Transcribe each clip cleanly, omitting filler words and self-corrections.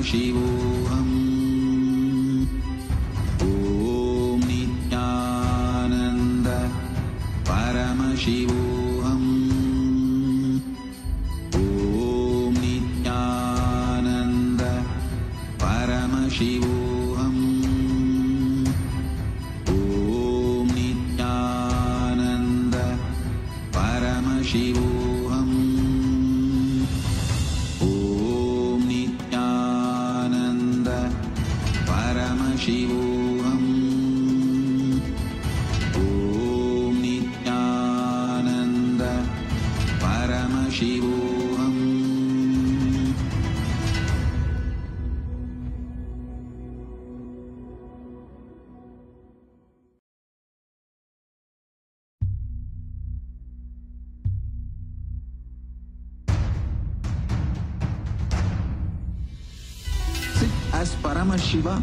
Paramashivoham. Om Nityananda Paramashivoham. Om Nityananda Paramashivoham. Om Nityananda Paramashivoham. Om Nityananda Paramashivoham. Om Nityananda Paramashivoham. Sit as Paramashiva.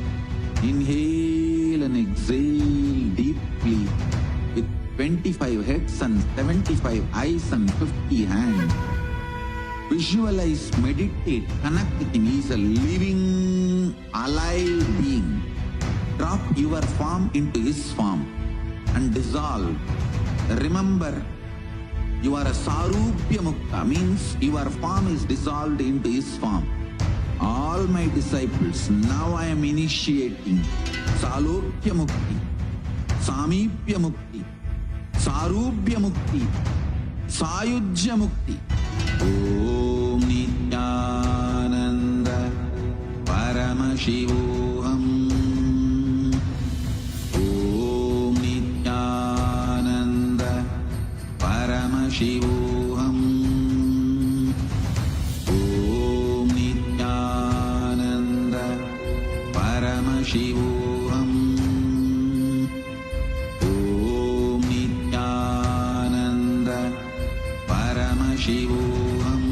Inhale and exhale deeply with 25 heads and 75 eyes and 50 hands. Visualize, meditate, connect with him. He is a living, alive being. Drop your form into his form and dissolve. Remember, you are a Sarupya Mukta, means your form is dissolved into his form. All my disciples, now I am initiating Salokya Mukti, Samipya Mukti, Sarupya Mukti, Sayujya Mukti. Om Nityananda Paramashivoham. Om Nityananda Paramashivoham. Om Nityananda Paramashivoham. Om Nityananda Paramashivoham.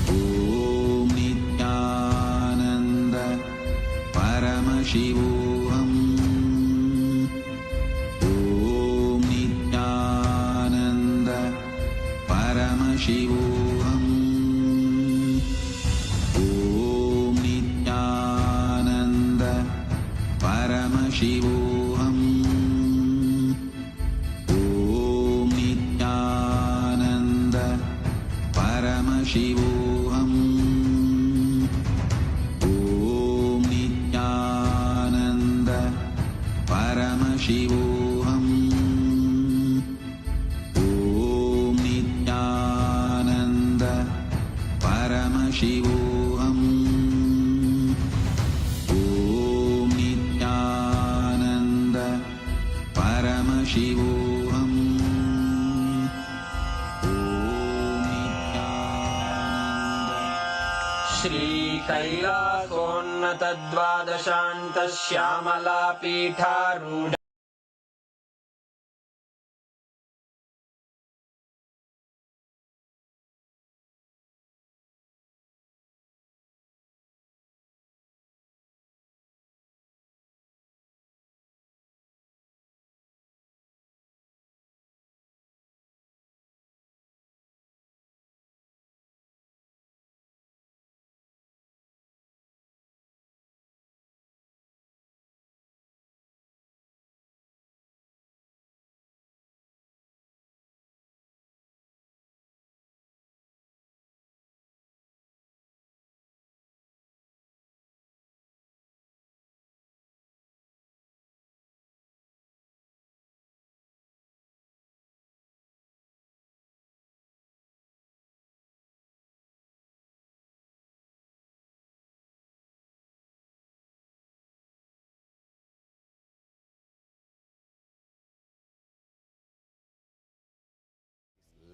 Om Nityananda Paramashivoham. Om Nityananda Paramashivoham. Om Nityananda Paramashivoham. Om Nityananda Paramashivoham. Om Nityananda Paramashivoham. Om Nityananda Paramashivoham. Om Nityananda Paramashivoham. Shri कैलासोन्नत द्वादशान्त Shyamala पीठारूढ़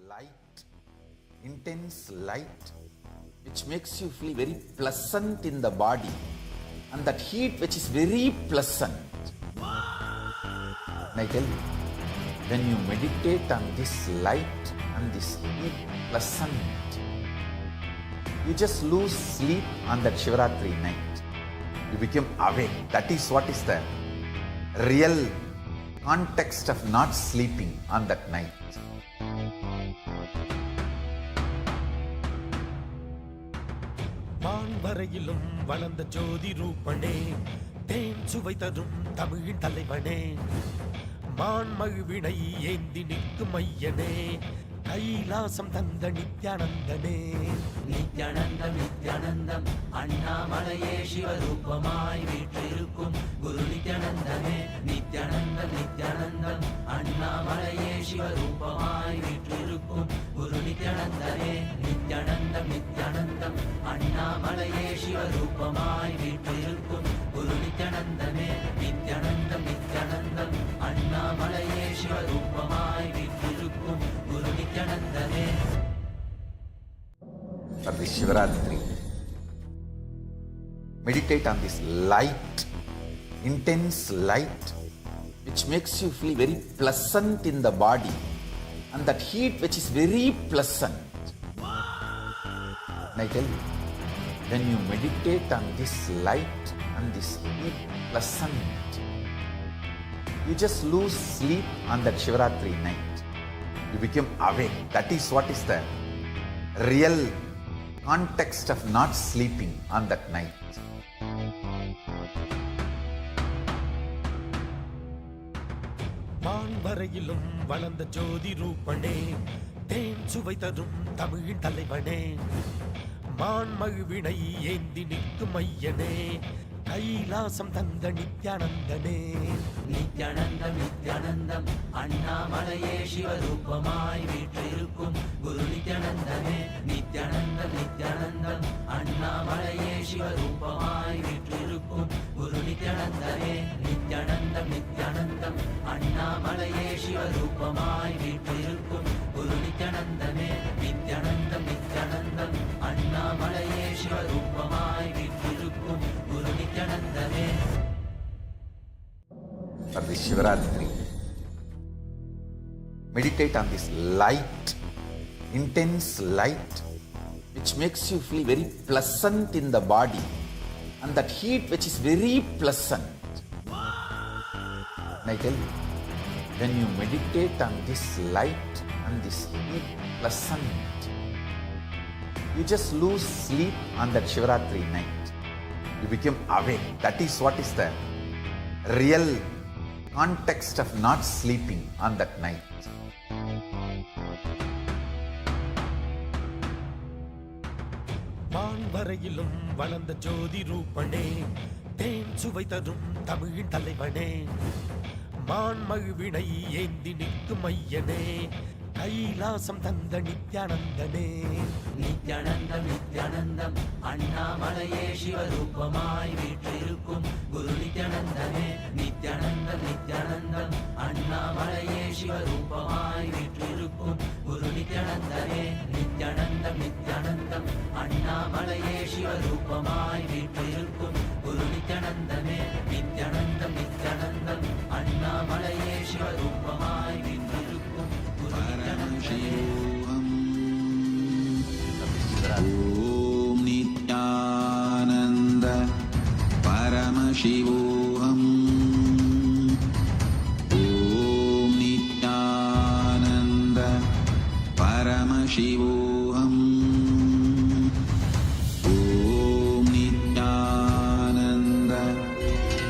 light, intense light, which makes you feel very pleasant in the body, and that heat which is very pleasant. And I tell you, when you meditate on this light and this heat pleasant, you just lose sleep on that Shivaratri night. You become awake. That is what is the real context of not sleeping on that night. Man வரையிலும் வளர்ந்த ஜோதி ரூபனே, தேன் சுவை தரும் தமிழின் தலைவனே, மான்மழுவினை ஏந்தி நிற்கும் ஐயனே, கைலாசம் தந்த நித்யானந்தனே. நித்யானந்தம் நித்யானந்தம் அண்ணாமலையே சிவரூபமாய் வீற்றிருக்கும் குரு நித்யானந்தமே. நித்யானந்தம் நித்யானந்தம் அண்ணாமலையே சிவரூபமாய் வீற்றிருக்கும் குரு நித்யானந்தமே. நித்யானந்தம் நித்யானந்தம் அண்ணாமலையே சிவரூபமாய் வீற்றிருக்கும் குரு நித்யானந்தமே. நித்யானந்தம் நித்யானந்தம் அண்ணாமலையே சிவரூபமாய் வீற்றிருக்கும் குரு நித்யானந்தமே. For this Shivaratri, meditate on this light, intense light, which makes you feel very pleasant in the body, and that heat which is very pleasant. And I tell you, when you meditate on this light and this heat pleasant, you just lose sleep on that Shivaratri night. You become awake. That is what is the real context of not sleeping on that night. மான் வரையிலும் வளர்ந்த ஜோதி ரூபனே, தேன் சுவை தரும் தமிழின் தலைவனே, மான்மழுவினை ஏந்தி நிற்கும் ஐயனே, கைலாசம் தந்த நித்யானந்தனே. நித்யானந்தம் நித்யானந்தம் அண்ணாமலையே சிவரூபமாய் வீற்றிருக்கும் குரு நித்யானந்தமே. நித்யானந்தம் நித்யானந்தம் அண்ணாமலையே சிவரூபமாய் வீற்றிருக்கும் குரு நித்யானந்தமே. நித்யானந்தம் நித்யானந்தம் அண்ணாமலையே சிவரூபமாய் வீற்றிருக்கும் குரு நித்யானந்தமே. நித்யானந்தம் நித்யானந்தம் அண்ணாமலையே சிவரூபமாய் வீற்றிருக்கும் குரு நித்யானந்தமே. For this Shivaratri, meditate on this light, intense light, which makes you feel very pleasant in the body, and that heat which is very pleasant. And I tell you, when you meditate on this light and this heat pleasant, you just lose sleep on that Shivaratri night. You become awake. That is what is the real context of not sleeping on that night. மான் வரையிலும் வளர்ந்த ஜோதி ரூபனே, தேன் சுவை தரும் தமிழின் தலைவனே, மான்மழுவினை ஏந்தி நிற்கும் ஐயனே, கைலாசம் தந்த நித்யானந்தனே. நித்யானந்தம் நித்யானந்தம் அண்ணாமலையே சிவரூபமாய் வீற்றிருக்கும் குரு நித்யானந்தமே. நித்யானந்தம் நித்யானந்தம் அண்ணாமலையே சிவரூபமாய் வீற்றிருக்கும் குரு நித்யானந்தமே. நித்யானந்தம் நித்யானந்தம் அண்ணாமலையே சிவரூபமாய் வீற்றிருக்கும் குரு நித்யானந்தமே. நித்யானந்தம் நித்யானந்தம் அண்ணாமலையே சிவரூபமாய் வீற்றிருக்கும் குரு परमशिवोऽहम् ॐ नित्यानन्द परमशिवोऽहम् ॐ नित्यानन्द परमशिवोऽहम् ॐ नित्यानन्द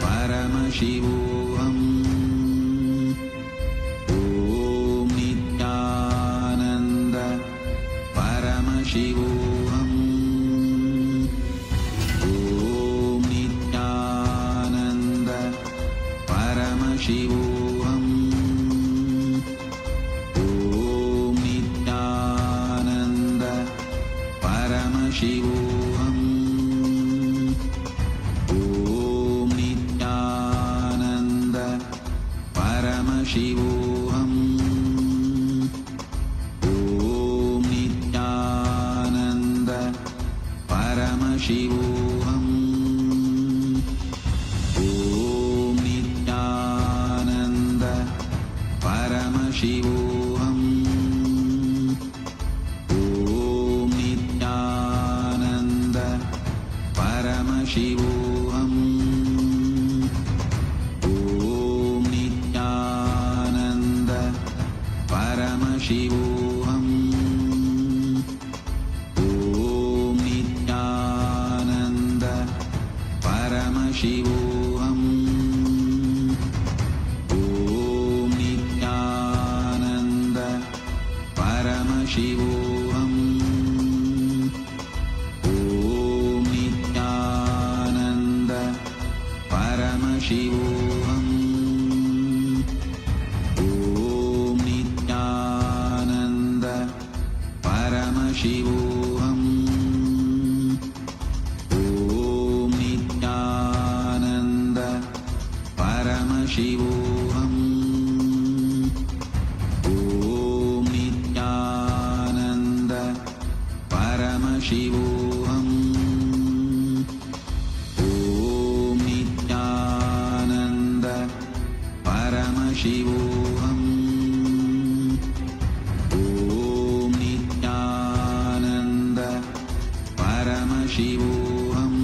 परमशिवोऽहम् शिवोऽहम् ॐ नित्यानन्द परमशिवोऽहम् ॐ नित्यानन्द परमशिवोऽहम् ॐ नित्यानन्द परमशिवोऽहम् शिवोऽहम् ॐ नित्यानन्द परमशिवोऽहम् ॐ नित्यानन्द परमशिवोऽहम् ॐ नित्यानन्द परमशिवोऽहम् ॐ Nityanand Paramashivoham. Om Nityananda Paramashivoham. Om Nityananda Paramashivoham. Om Nityananda Paramashivoham. Om Nityananda Paramashivoham. Om Nityananda Paramashivoham.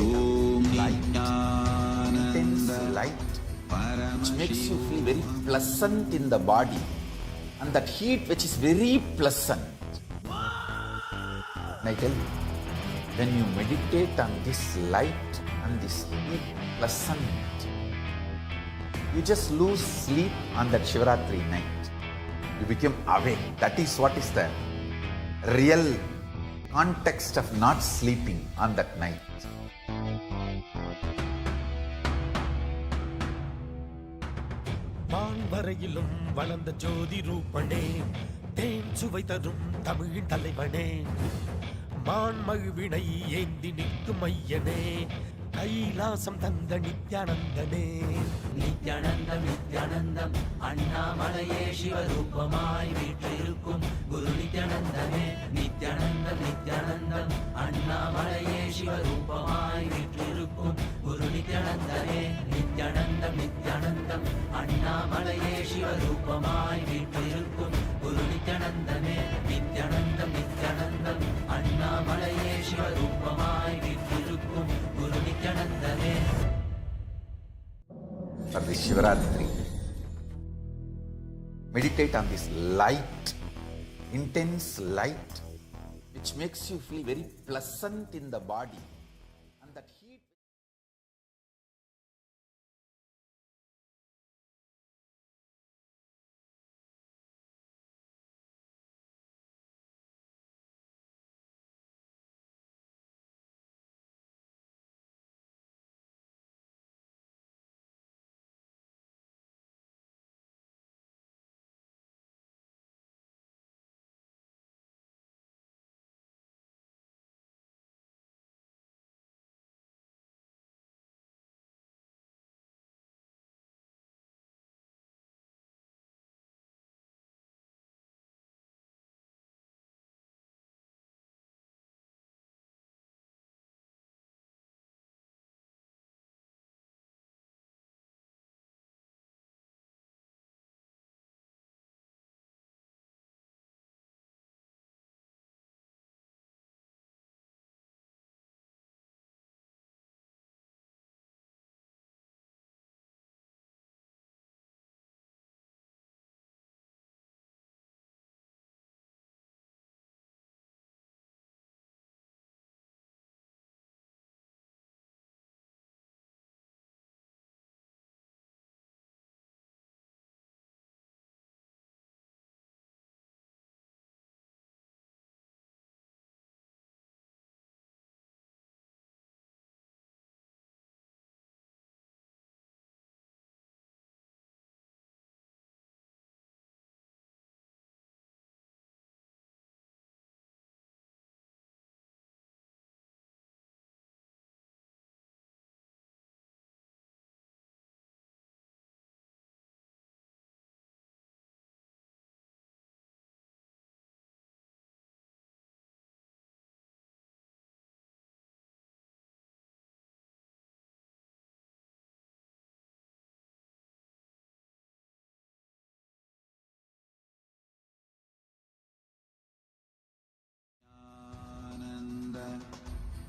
Om Intense light which makes you feel very pleasant in the body, and that heat which is very pleasant. And I tell you, when you meditate on this light and this heat pleasant, you just lose sleep on that Shivaratri night. You become awake. That is what is the real context of not sleeping on that night. வான்வரையிலும் வளர்ந்த ஜோதி ரூபனே, தேன் சுவை தரும் தமிழின் தலைவனே, மான்மழுவினை ஏந்தி நிற்கும் ஐயனே, கைலாசம் தந்த நித்யானந்தனே. நித்யானந்தம் நித்யானந்தம் அண்ணாமலையே சிவரூபமாய் வீற்றிருக்கும் குரு நித்யானந்தமே. நித்யானந்தம் நித்யானந்தம் அண்ணாமலையே சிவரூபமாய் வீற்றிருக்கும் குரு நித்யானந்தமே. நித்யானந்தம் நித்யானந்தம் அண்ணாமலையே சிவரூபமாய் வீற்றிருக்கும் குரு நித்யானந்தமே. நித்யானந்தம் நித்யானந்தம் அண்ணாமலையே சிவரூபமாய் வீற்றிருக்கும் குரு நித்யானந்தமே. For this Shivaratri, meditate on this light, intense light, which makes you feel very pleasant in the body, and that heat.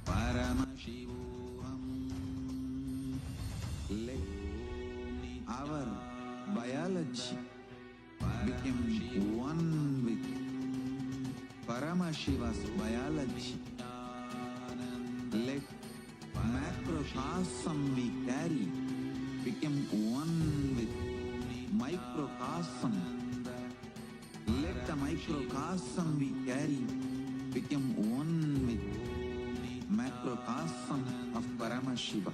Paramashivoham. Let our biology become one with Paramashiva's biology. Let macrocosm we carry become one with microcosm. Let the microcosm we carry become one with macrocosm of Paramashiva.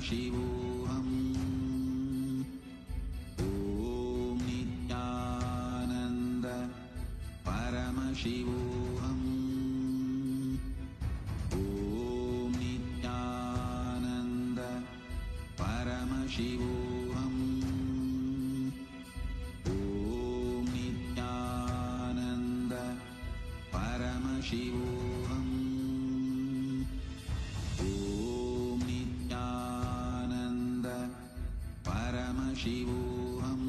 Paramashivoham. Om Nityananda Paramashivoham. Om Nityananda Paramashivoham. Om Nityananda Paramashivoham. Om Nityananda Paramashivoham.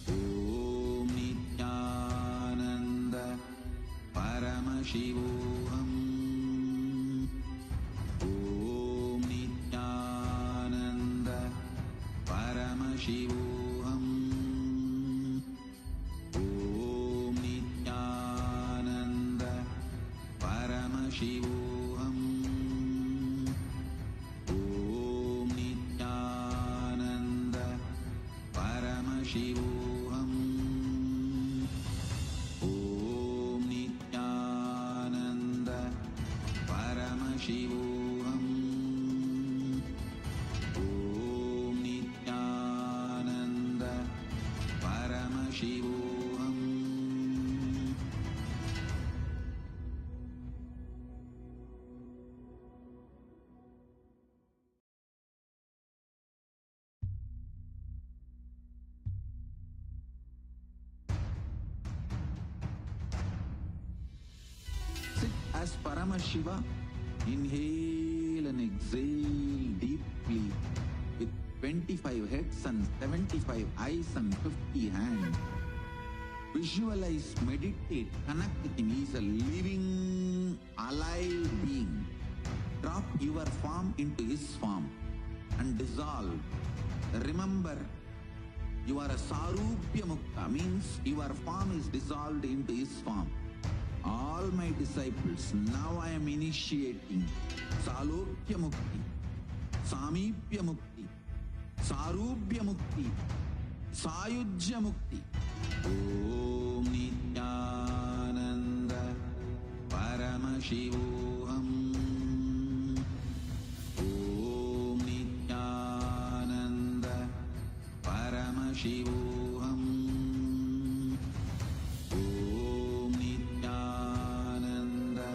Om Nityananda Paramashivoham. Om Nityananda Paramashivoham. Om Nityananda Paramashivoham. Om Nityananda Paramashivoham. Om Nityananda Paramashivoham. Om Nityananda Paramashivoham. Sit as Paramashiva. Inhale and exhale deeply with 25 heads and 75 eyes and 50 hands. Visualize, meditate, connect with him. He is a living, alive being. Drop your form into his form and dissolve. Remember, you are a Sarupya Mukta, means your form is dissolved into his form. All my disciples, now I am initiating Salokya Mukti, Samipya Mukti, Sarupya Mukti, Sayujya Mukti. Om Nityananda Paramashivoham. Om Nityananda Paramashivoham. Om Nityananda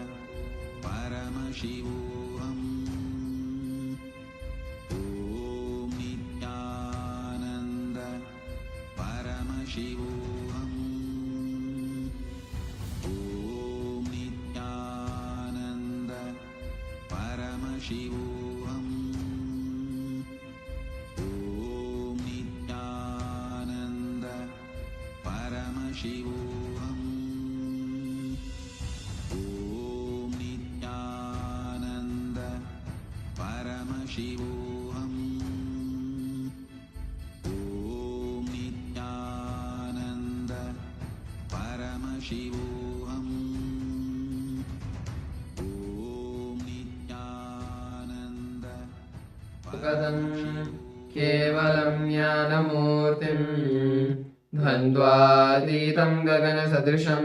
Paramashivoham. Om Nityananda Paramashivoham. Om Nityananda Paramashivoham. Om Nityananda Paramashivoham. Om Nityananda Paramashivoham. Om Nityananda Paramashivoham. Om Nityananda गदं केवलं ज्ञानमूर्तिं द्वन्द्वातीतं गगनसदृशं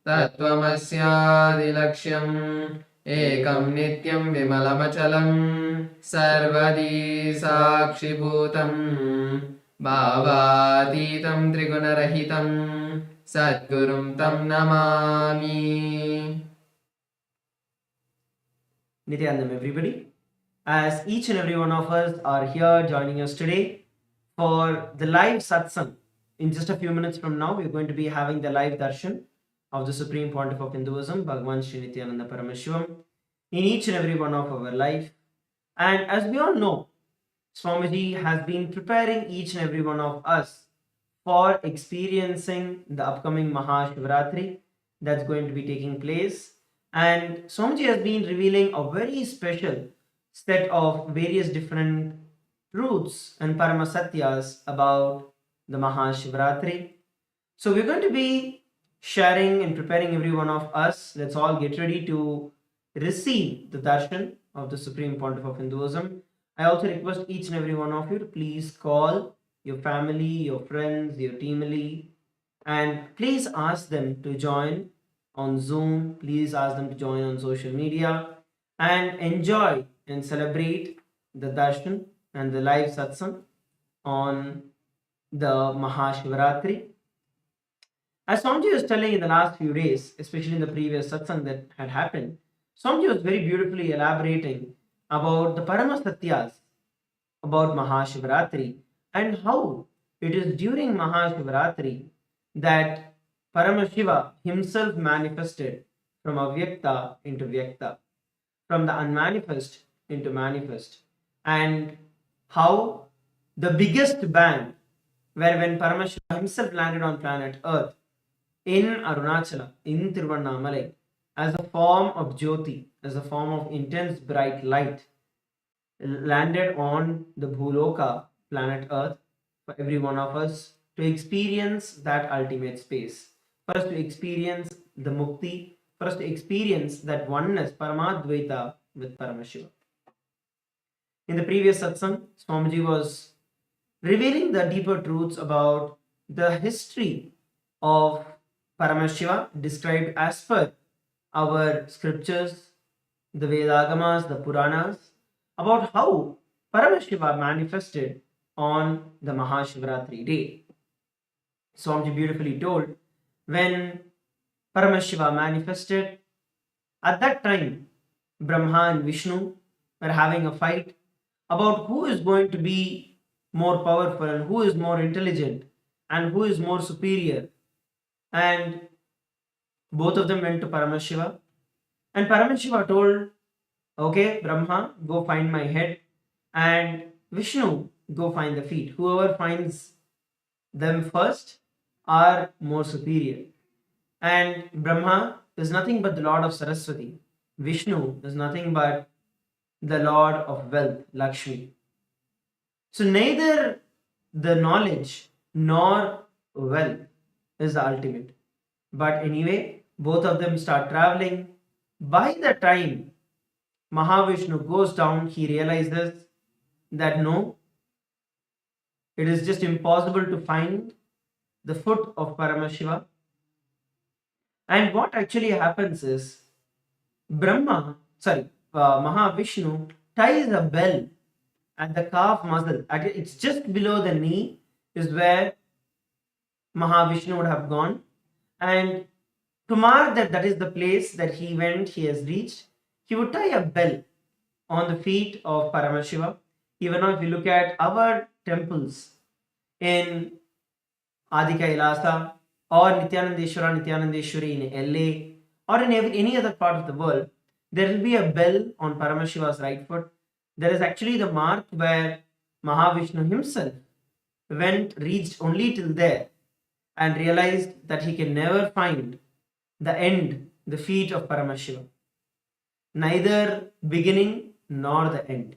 तत्त्वमस्यादिलक्ष्यम् एकं नित्यं विमलमचलं सर्वदी साक्षिभूतं भावातीतं त्रिगुणरहितं सद्गुरुं तं Namami. Nityanandam, everybody. As each and every one of us are here joining us today for the live satsang. In just a few minutes from now, we're going to be having the live darshan of the Supreme Pontiff of Hinduism, BHAGAVAN SRI NITHYANANDA PARAMASHIVAM, in each and every one of our life. And as we all know, Swamiji has been preparing each and every one of us for experiencing the upcoming Mahashivaratri that's going to be taking place. And Swamiji has been revealing a very special set of various different truths and Paramasatyas about the Mahashivaratri. So we're going to be sharing and preparing every one of us. Let's all get ready to receive the darshan of the Supreme Pontiff of Hinduism. I also request each and every one of you to please call your family, your friends, your teamily, and please ask them to join on Zoom. Please ask them to join on social media and enjoy and celebrate the Darshan and the live Satsang on the Mahashivaratri. As Swamiji was telling in the last few days, especially in the previous Satsang that had happened, Swamiji was very beautifully elaborating about the Paramasatyas about Mahashivaratri and how it is during Mahashivaratri that Paramashiva himself manifested from Avyakta into Vyakta, from the unmanifest into manifest, and how the biggest bang, where when Paramashiva himself landed on planet Earth in Arunachala, in Tiruvannamalai, as a form of Jyoti, as a form of intense bright light, landed on the Bhuloka, planet Earth, for every one of us to experience that ultimate space. For us to experience the Mukti, for us to experience that oneness, Paramadvaita with Paramashiva. In the previous satsang, Swamiji was revealing the deeper truths about the history of Paramashiva described as per our scriptures, the Vedagamas, the Puranas, about how Paramashiva manifested on the Mahashivaratri day. Swamiji beautifully told, when Paramashiva manifested, at that time Brahma and Vishnu were having a fight about who is going to be more powerful and who is more intelligent and who is more superior. And both of them went to Paramashiva, and Paramashiva told, okay, Brahma, go find my head, and Vishnu, go find the feet. Whoever finds them first are more superior. And Brahma is nothing but the Lord of Saraswati. Vishnu is nothing but the Lord of wealth, Lakshmi. So neither the knowledge nor wealth is the ultimate. But anyway, both of them start traveling. By the time Mahavishnu goes down, he realizes that no, it is just impossible to find the foot of Paramashiva. And what actually happens is Mahavishnu ties a bell at the calf muscle. It's just below the knee is where Mahavishnu would have gone. And to mark that is the place that he has reached, he would tie a bell on the feet of Paramashiva. Even now, if you look at our temples in MahaKailasa or Nityanandeshwari in LA or in any other part of the world, there will be a bell on Paramashiva's right foot. There is actually the mark where Mahavishnu himself reached only till there and realized that he can never find the end, the feet of Paramashiva. Neither beginning nor the end.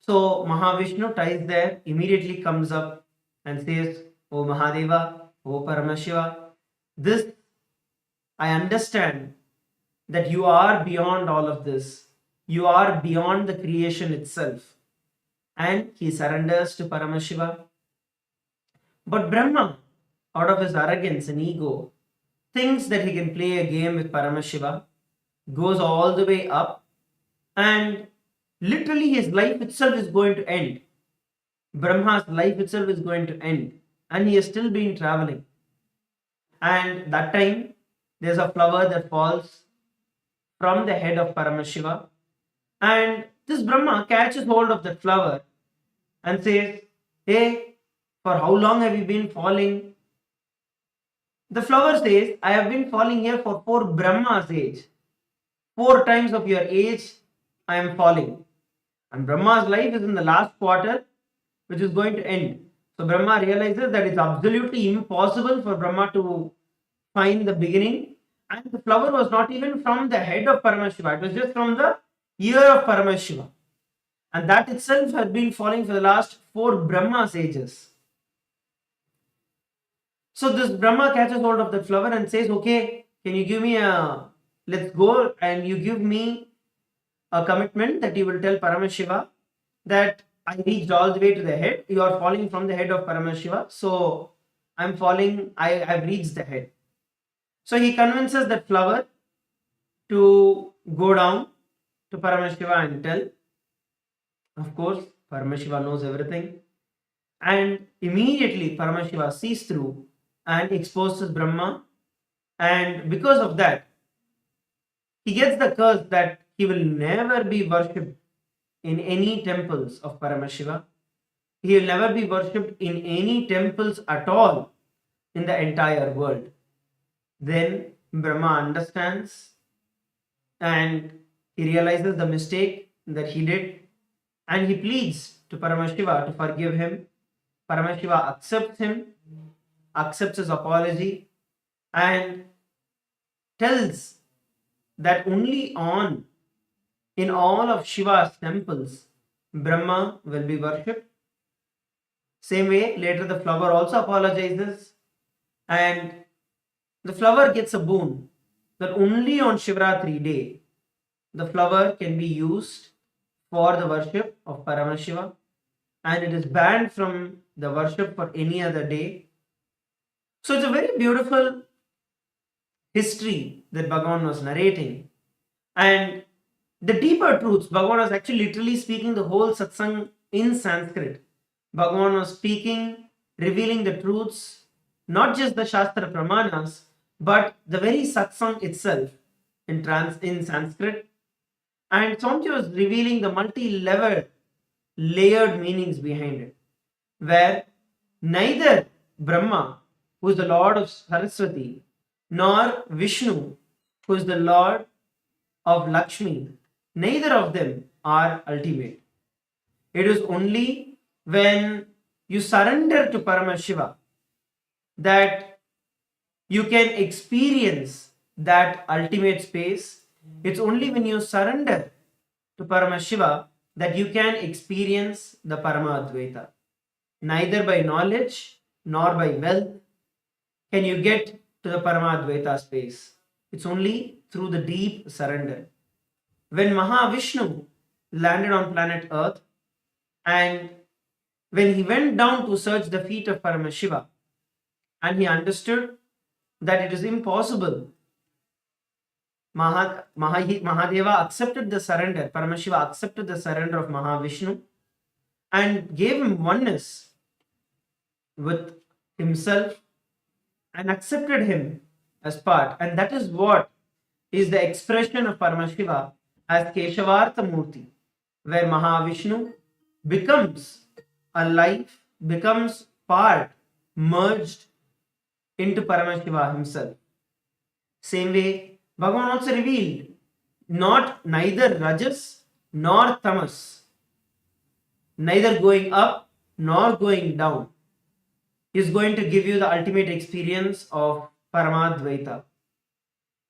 So Mahavishnu ties there, immediately comes up and says, O Mahadeva, O Paramashiva, this I understand that you are beyond all of this. You are beyond the creation itself. And he surrenders to Paramashiva. But Brahma, out of his arrogance and ego, thinks that he can play a game with Paramashiva, goes all the way up, and literally his life itself is going to end. Brahma's life itself is going to end, and he has still been traveling. And that time, there's a flower that falls from the head of Paramashiva, and this Brahma catches hold of that flower and says, hey, for how long have you been falling? The flower says, I have been falling here for 4 Brahma's age. 4 times of your age, I am falling. And Brahma's life is in the last quarter, which is going to end. So Brahma realizes that it's absolutely impossible for Brahma to find the beginning. And the flower was not even from the head of Paramashiva. It was just from the ear of Paramashiva. And that itself had been falling for the last 4 Brahma's ages. So this Brahma catches hold of the flower and says, okay, can you give me let's go, and you give me a commitment that you will tell Paramashiva that I reached all the way to the head. You are falling from the head of Paramashiva. So I'm falling, I've reached the head. So he convinces that flower to go down to Paramashiva and tell. Of course, Paramashiva knows everything. And immediately Paramashiva sees through and exposes Brahma. And because of that, he gets the curse that he will never be worshipped in any temples of Paramashiva. He will never be worshipped in any temples at all in the entire world. Then Brahma understands and he realizes the mistake that he did and he pleads to Paramashiva to forgive him. Paramashiva accepts him, accepts his apology, and tells that only in all of Shiva's temples Brahma will be worshipped. Same way, later the flower also apologizes, and the flower gets a boon that only on Shivaratri day the flower can be used for the worship of Paramashiva, and it is banned from the worship for any other day. So it's a very beautiful history that Bhagavan was narrating, and the deeper truths, Bhagavan was actually literally speaking the whole satsang in Sanskrit. Bhagavan was speaking, revealing the truths, not just the Shastra Pramanas, but the very satsang itself in Sanskrit. And Swamiji was revealing the multi-level, layered meanings behind it, where neither Brahma, who is the Lord of Saraswati, nor Vishnu, who is the Lord of Lakshmi, neither of them are ultimate. It is only when you surrender to Paramashiva that you can experience that ultimate space. It's only when you surrender to Paramashiva that you can experience the Paramadvaita. Neither by knowledge nor by wealth can you get to the Paramadvaita space. It's only through the deep surrender. When Mahavishnu landed on planet Earth and when he went down to search the feet of Paramashiva and he understood that it is impossible, Mahadeva accepted the surrender, Paramashiva accepted the surrender of Mahavishnu and gave him oneness with himself and accepted him as part. And that is what is the expression of Paramashiva as Keshavartha Murthy, where Mahavishnu becomes alive, becomes part, merged into Paramashiva himself. Same way, Bhagavan also revealed neither Rajas nor Tamas, neither going up nor going down, is going to give you the ultimate experience of Paramadvaita.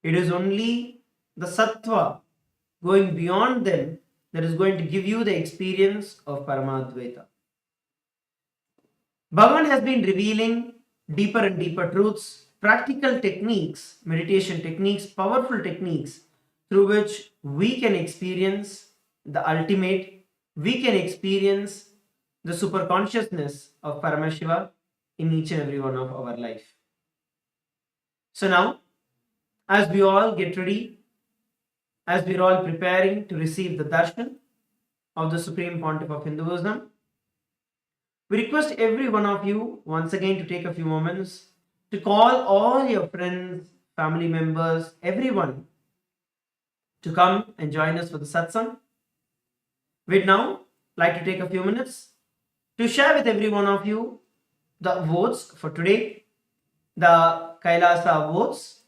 It is only the Sattva going beyond them that is going to give you the experience of Paramadvaita. Bhagavan has been revealing deeper and deeper truths, practical techniques, meditation techniques, powerful techniques through which we can experience the ultimate, we can experience the super consciousness of Paramashiva in each and every one of our life. So now, as we all get ready, as we are all preparing to receive the darshan of the Supreme Pontiff of Hinduism, we request every one of you once again to take a few moments to call all your friends, family members, everyone to come and join us for the satsang. We'd now like to take a few minutes to share with every one of you the votes for today, the Kailasa votes,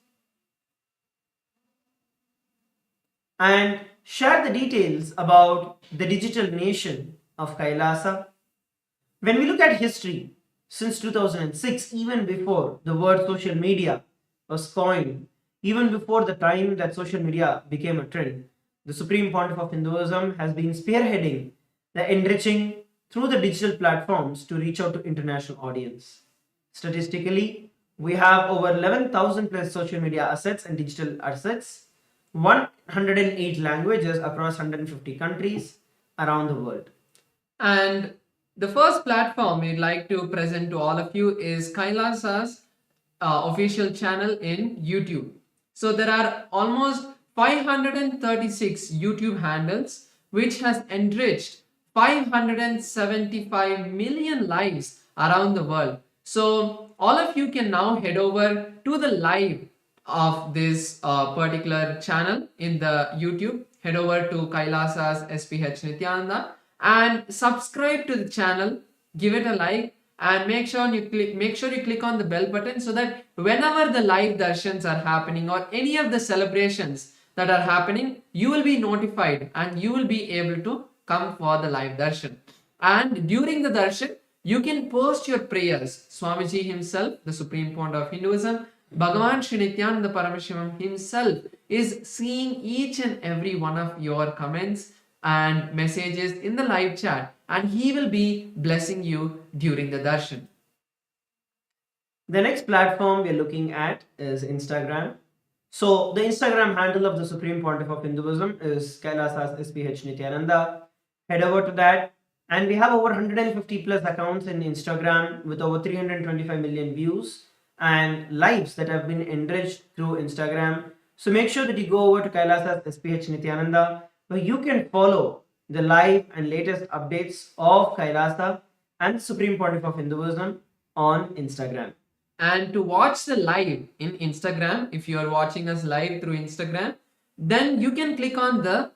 and share the details about the digital nation of Kailasa. When we look at history, since 2006, even before the word social media was coined, even before the time that social media became a trend, the Supreme Pontiff of Hinduism has been spearheading the enriching through the digital platforms to reach out to international audience. Statistically, we have over 11,000 plus social media assets and digital assets, 108 languages across 150 countries around the world. And the first platform we'd like to present to all of you is Kailasa's official channel in YouTube. So there are almost 536 YouTube handles which has enriched 575 million lives around the world. So all of you can now head over to the live of this particular channel in the YouTube. Head over to Kailasa's SPH Nityananda and subscribe to the channel. Give it a like and make sure you click on the bell button so that whenever the live darshans are happening or any of the celebrations that are happening, you will be notified and you will be able to come for the live darshan. And during the darshan, you can post your prayers. Swamiji himself, the Supreme Pontiff of Hinduism, Bhagavan Sri Nityananda Paramashivam himself is seeing each and every one of your comments and messages in the live chat, and he will be blessing you during the darshan. The next platform we're looking at is Instagram. So the Instagram handle of the Supreme Pontiff of Hinduism is Kailasa's SPH Nityananda. Head over to that, and we have over 150 plus accounts in Instagram with over 325 million views and lives that have been enriched through Instagram. So make sure that you go over to Kailasa's SPH Nityananda, where you can follow the live and latest updates of Kailasa and the Supreme Pontiff of Hinduism on Instagram. And to watch the live in Instagram, if you are watching us live through Instagram, then you can click on the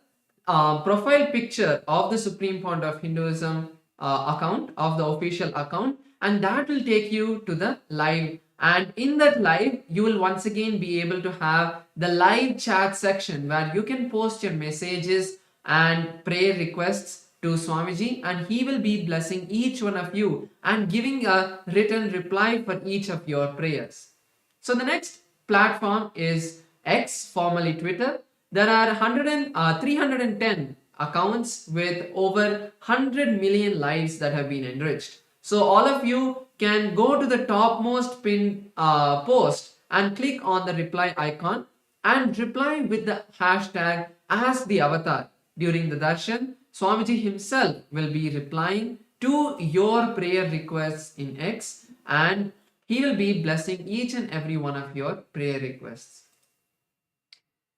profile picture of the Supreme Pontiff of Hinduism account, of the official account, and that will take you to the live. And in that live, you will once again be able to have the live chat section where you can post your messages and prayer requests to Swamiji, and he will be blessing each one of you and giving a written reply for each of your prayers. So the next platform is X, formerly Twitter. There are 310 accounts with over 100 million lives that have been enriched. So all of you can go to the topmost pinned post and click on the reply icon and reply with the hashtag as the avatar. During the darshan, Swamiji himself will be replying to your prayer requests in X, and he will be blessing each and every one of your prayer requests.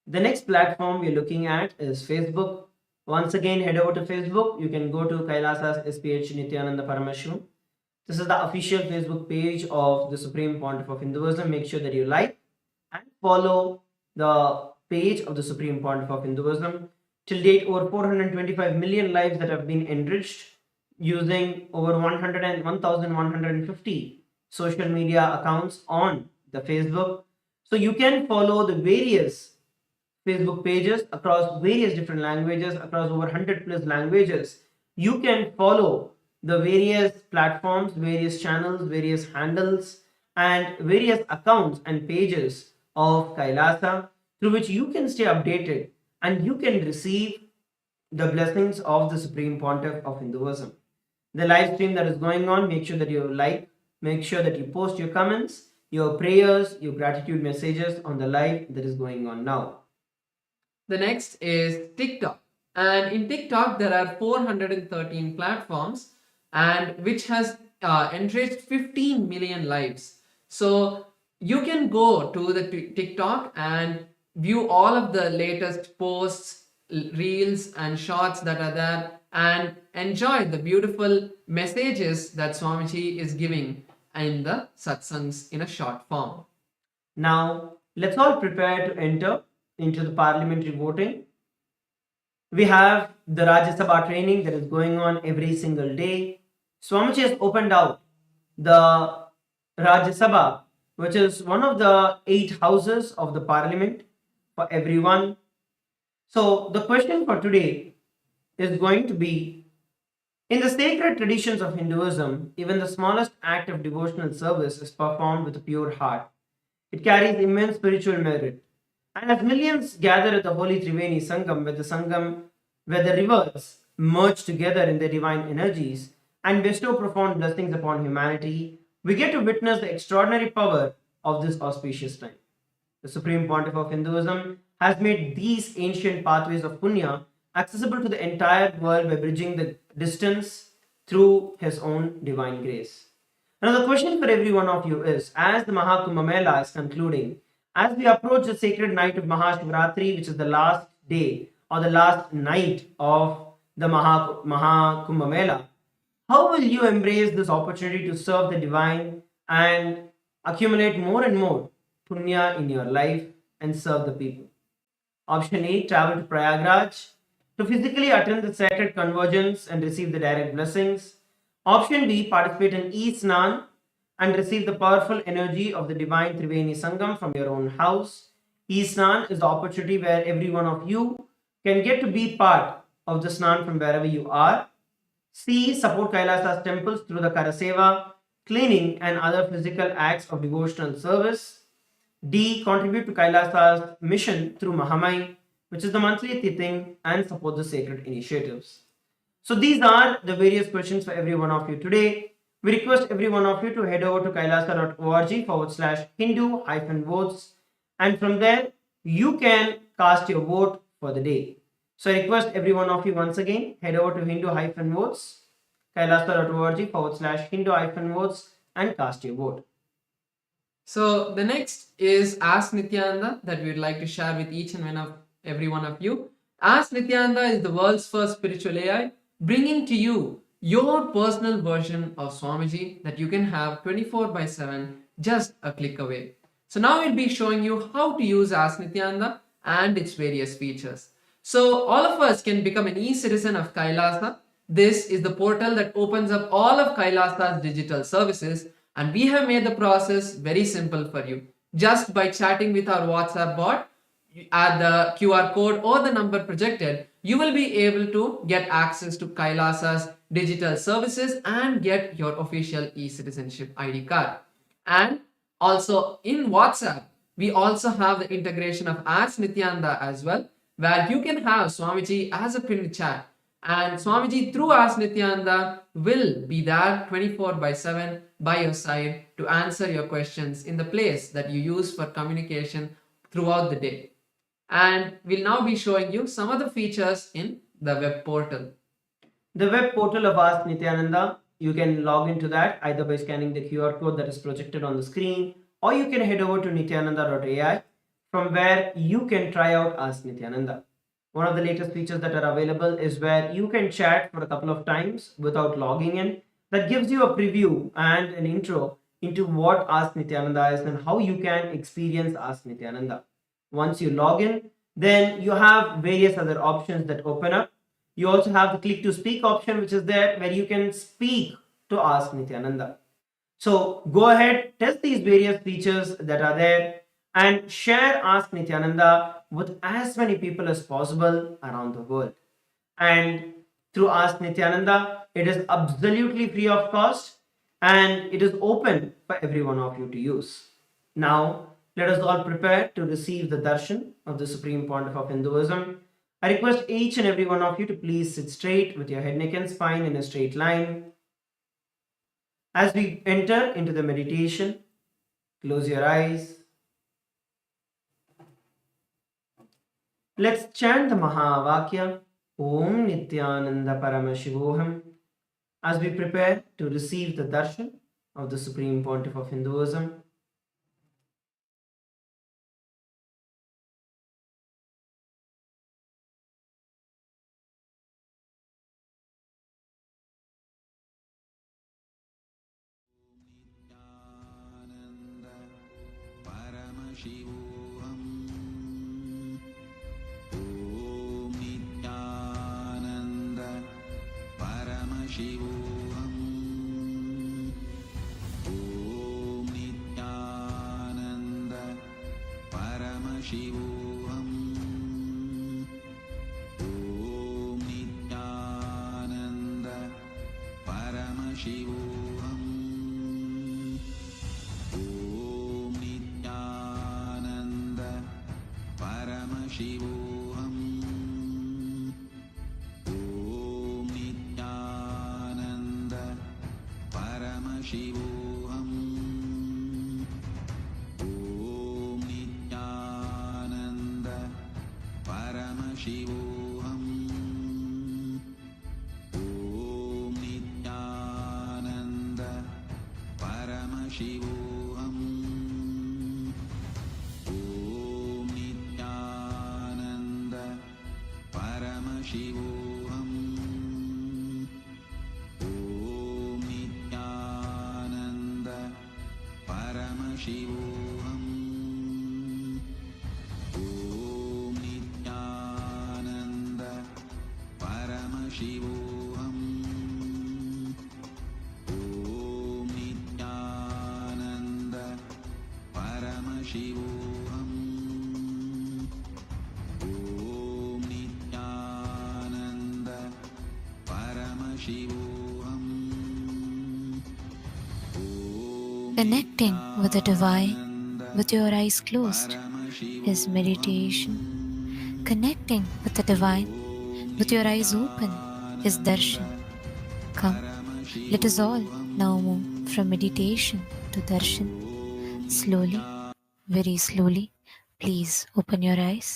The next platform we're looking at is Facebook. Once again, head over to Facebook. You can go to Kailasa's SPH Nityananda Paramashivam. This is the official Facebook page of the Supreme Pontiff of Hinduism. Make sure that you like and follow the page of the Supreme Pontiff of Hinduism. Till date, over 425 million lives that have been enriched using over 1,150 social media accounts on the Facebook. So you can follow the various Facebook pages across various different languages, across over 100 plus languages. You can follow the various platforms, various channels, various handles, and various accounts and pages of Kailasa through which you can stay updated and you can receive the blessings of the Supreme Pontiff of Hinduism. The live stream that is going on, make sure that you like, make sure that you post your comments, your prayers, your gratitude messages on the live that is going on now. The next is TikTok. And in TikTok, there are 413 platforms and which has enriched 15 million lives. So you can go to the TikTok and view all of the latest posts, reels and shorts that are there and enjoy the beautiful messages that Swamiji is giving in the satsangs in a short form. Now, let's all prepare to enter into the parliamentary voting. We have the Rajya Sabha training that is going on every single day. Swamiji has opened out the Rajya Sabha, which is one of the 8 houses of the parliament for everyone. So the question for today is going to be, in the sacred traditions of Hinduism, even the smallest act of devotional service is performed with a pure heart. It carries immense spiritual merit. And as millions gather at the holy Triveni Sangam, where the rivers merge together in their divine energies and bestow profound blessings upon humanity, we get to witness the extraordinary power of this auspicious time. The Supreme Pontiff of Hinduism has made these ancient pathways of Punya accessible to the entire world by bridging the distance through his own divine grace. Now the question for every one of you is, as the Mahakumbh Mela is concluding, as we approach the sacred night of Mahashivaratri, which is the last day or the last night of the Maha Mela, how will you embrace this opportunity to serve the divine and accumulate more and more punya in your life and serve the people? Option A, travel to Prayagraj to physically attend the sacred convergence and receive the direct blessings. Option B, participate in E-Snan and receive the powerful energy of the divine Triveni Sangam from your own house. E-Snan is the opportunity where every one of you can get to be part of the Snan from wherever you are. C, support Kailasa's temples through the Karaseva, cleaning and other physical acts of devotional service. D, contribute to Kailasa's mission through Mahamai, which is the monthly Tithing, and support the sacred initiatives. So these are the various questions for every one of you today. We request every one of you to head over to kailasa.org/Hindu-votes, and from there you can cast your vote for the day. So I request every one of you once again, head over to Hindu-votes, kailasa.org/Hindu-votes, and cast your vote. So the next is Ask Nityananda that we would like to share with each and every one of you. Ask Nityananda is the world's first spiritual AI, bringing to you your personal version of Swamiji that you can have 24/7, just a click away. So now we'll be showing you how to use Ask Nityananda and its various features. So all of us can become an e-citizen of Kailasa. This is the portal that opens up all of Kailasa's digital services, and we have made the process very simple for you. Just by chatting with our WhatsApp bot at the QR code or the number projected, you will be able to get access to Kailasa's digital services and get your official e-citizenship ID card. And also in WhatsApp, we also have the integration of Ask Nityananda as well, where you can have Swamiji as a pinned chat. And Swamiji through Ask Nityananda will be there 24/7 by your side to answer your questions in the place that you use for communication throughout the day. And we'll now be showing you some of the features in the web portal. The web portal of Ask Nityananda, you can log into that either by scanning the QR code that is projected on the screen, or you can head over to nityananda.ai, from where you can try out Ask Nityananda. One of the latest features that are available is where you can chat for a couple of times without logging in. That gives you a preview and an intro into what Ask Nityananda is and how you can experience Ask Nityananda. Once you log in, then you have various other options that open up. You also have the click to speak option, which is there where you can speak to Ask Nityananda. So go ahead, test these various features that are there and share Ask Nityananda with as many people as possible around the world. And through Ask Nityananda, it is absolutely free of cost and it is open for every one of you to use. Now, let us all prepare to receive the darshan of the Supreme Pontiff of Hinduism. I request each and every one of you to please sit straight with your head, neck and spine in a straight line. As we enter into the meditation, close your eyes. Let's chant the Mahavakya, Om Nityananda Paramashivoham, as we prepare to receive the darshan of the Supreme Pontiff of Hinduism. Paramashivoham. Om Nityananda Paramashivoham. Om Nityananda Paramashivoham. Om Nityananda Paramashivoham. Om Nityananda Paramashivoham. Om Nityananda Paramashivoham. Om Nityananda Paramashivoham. Om Nityananda Paramashivoham. Om Nityananda Paramashivoham. Paramashivoham. Om Nityananda Paramashivoham. Om Nityananda Paramashivoham. Om Nityananda Paramashivoham. Connecting with the divine with your eyes closed is meditation. Connecting with the divine with your eyes open is darshan. Come, let us all now move from meditation to darshan. Slowly, very slowly, please open your eyes.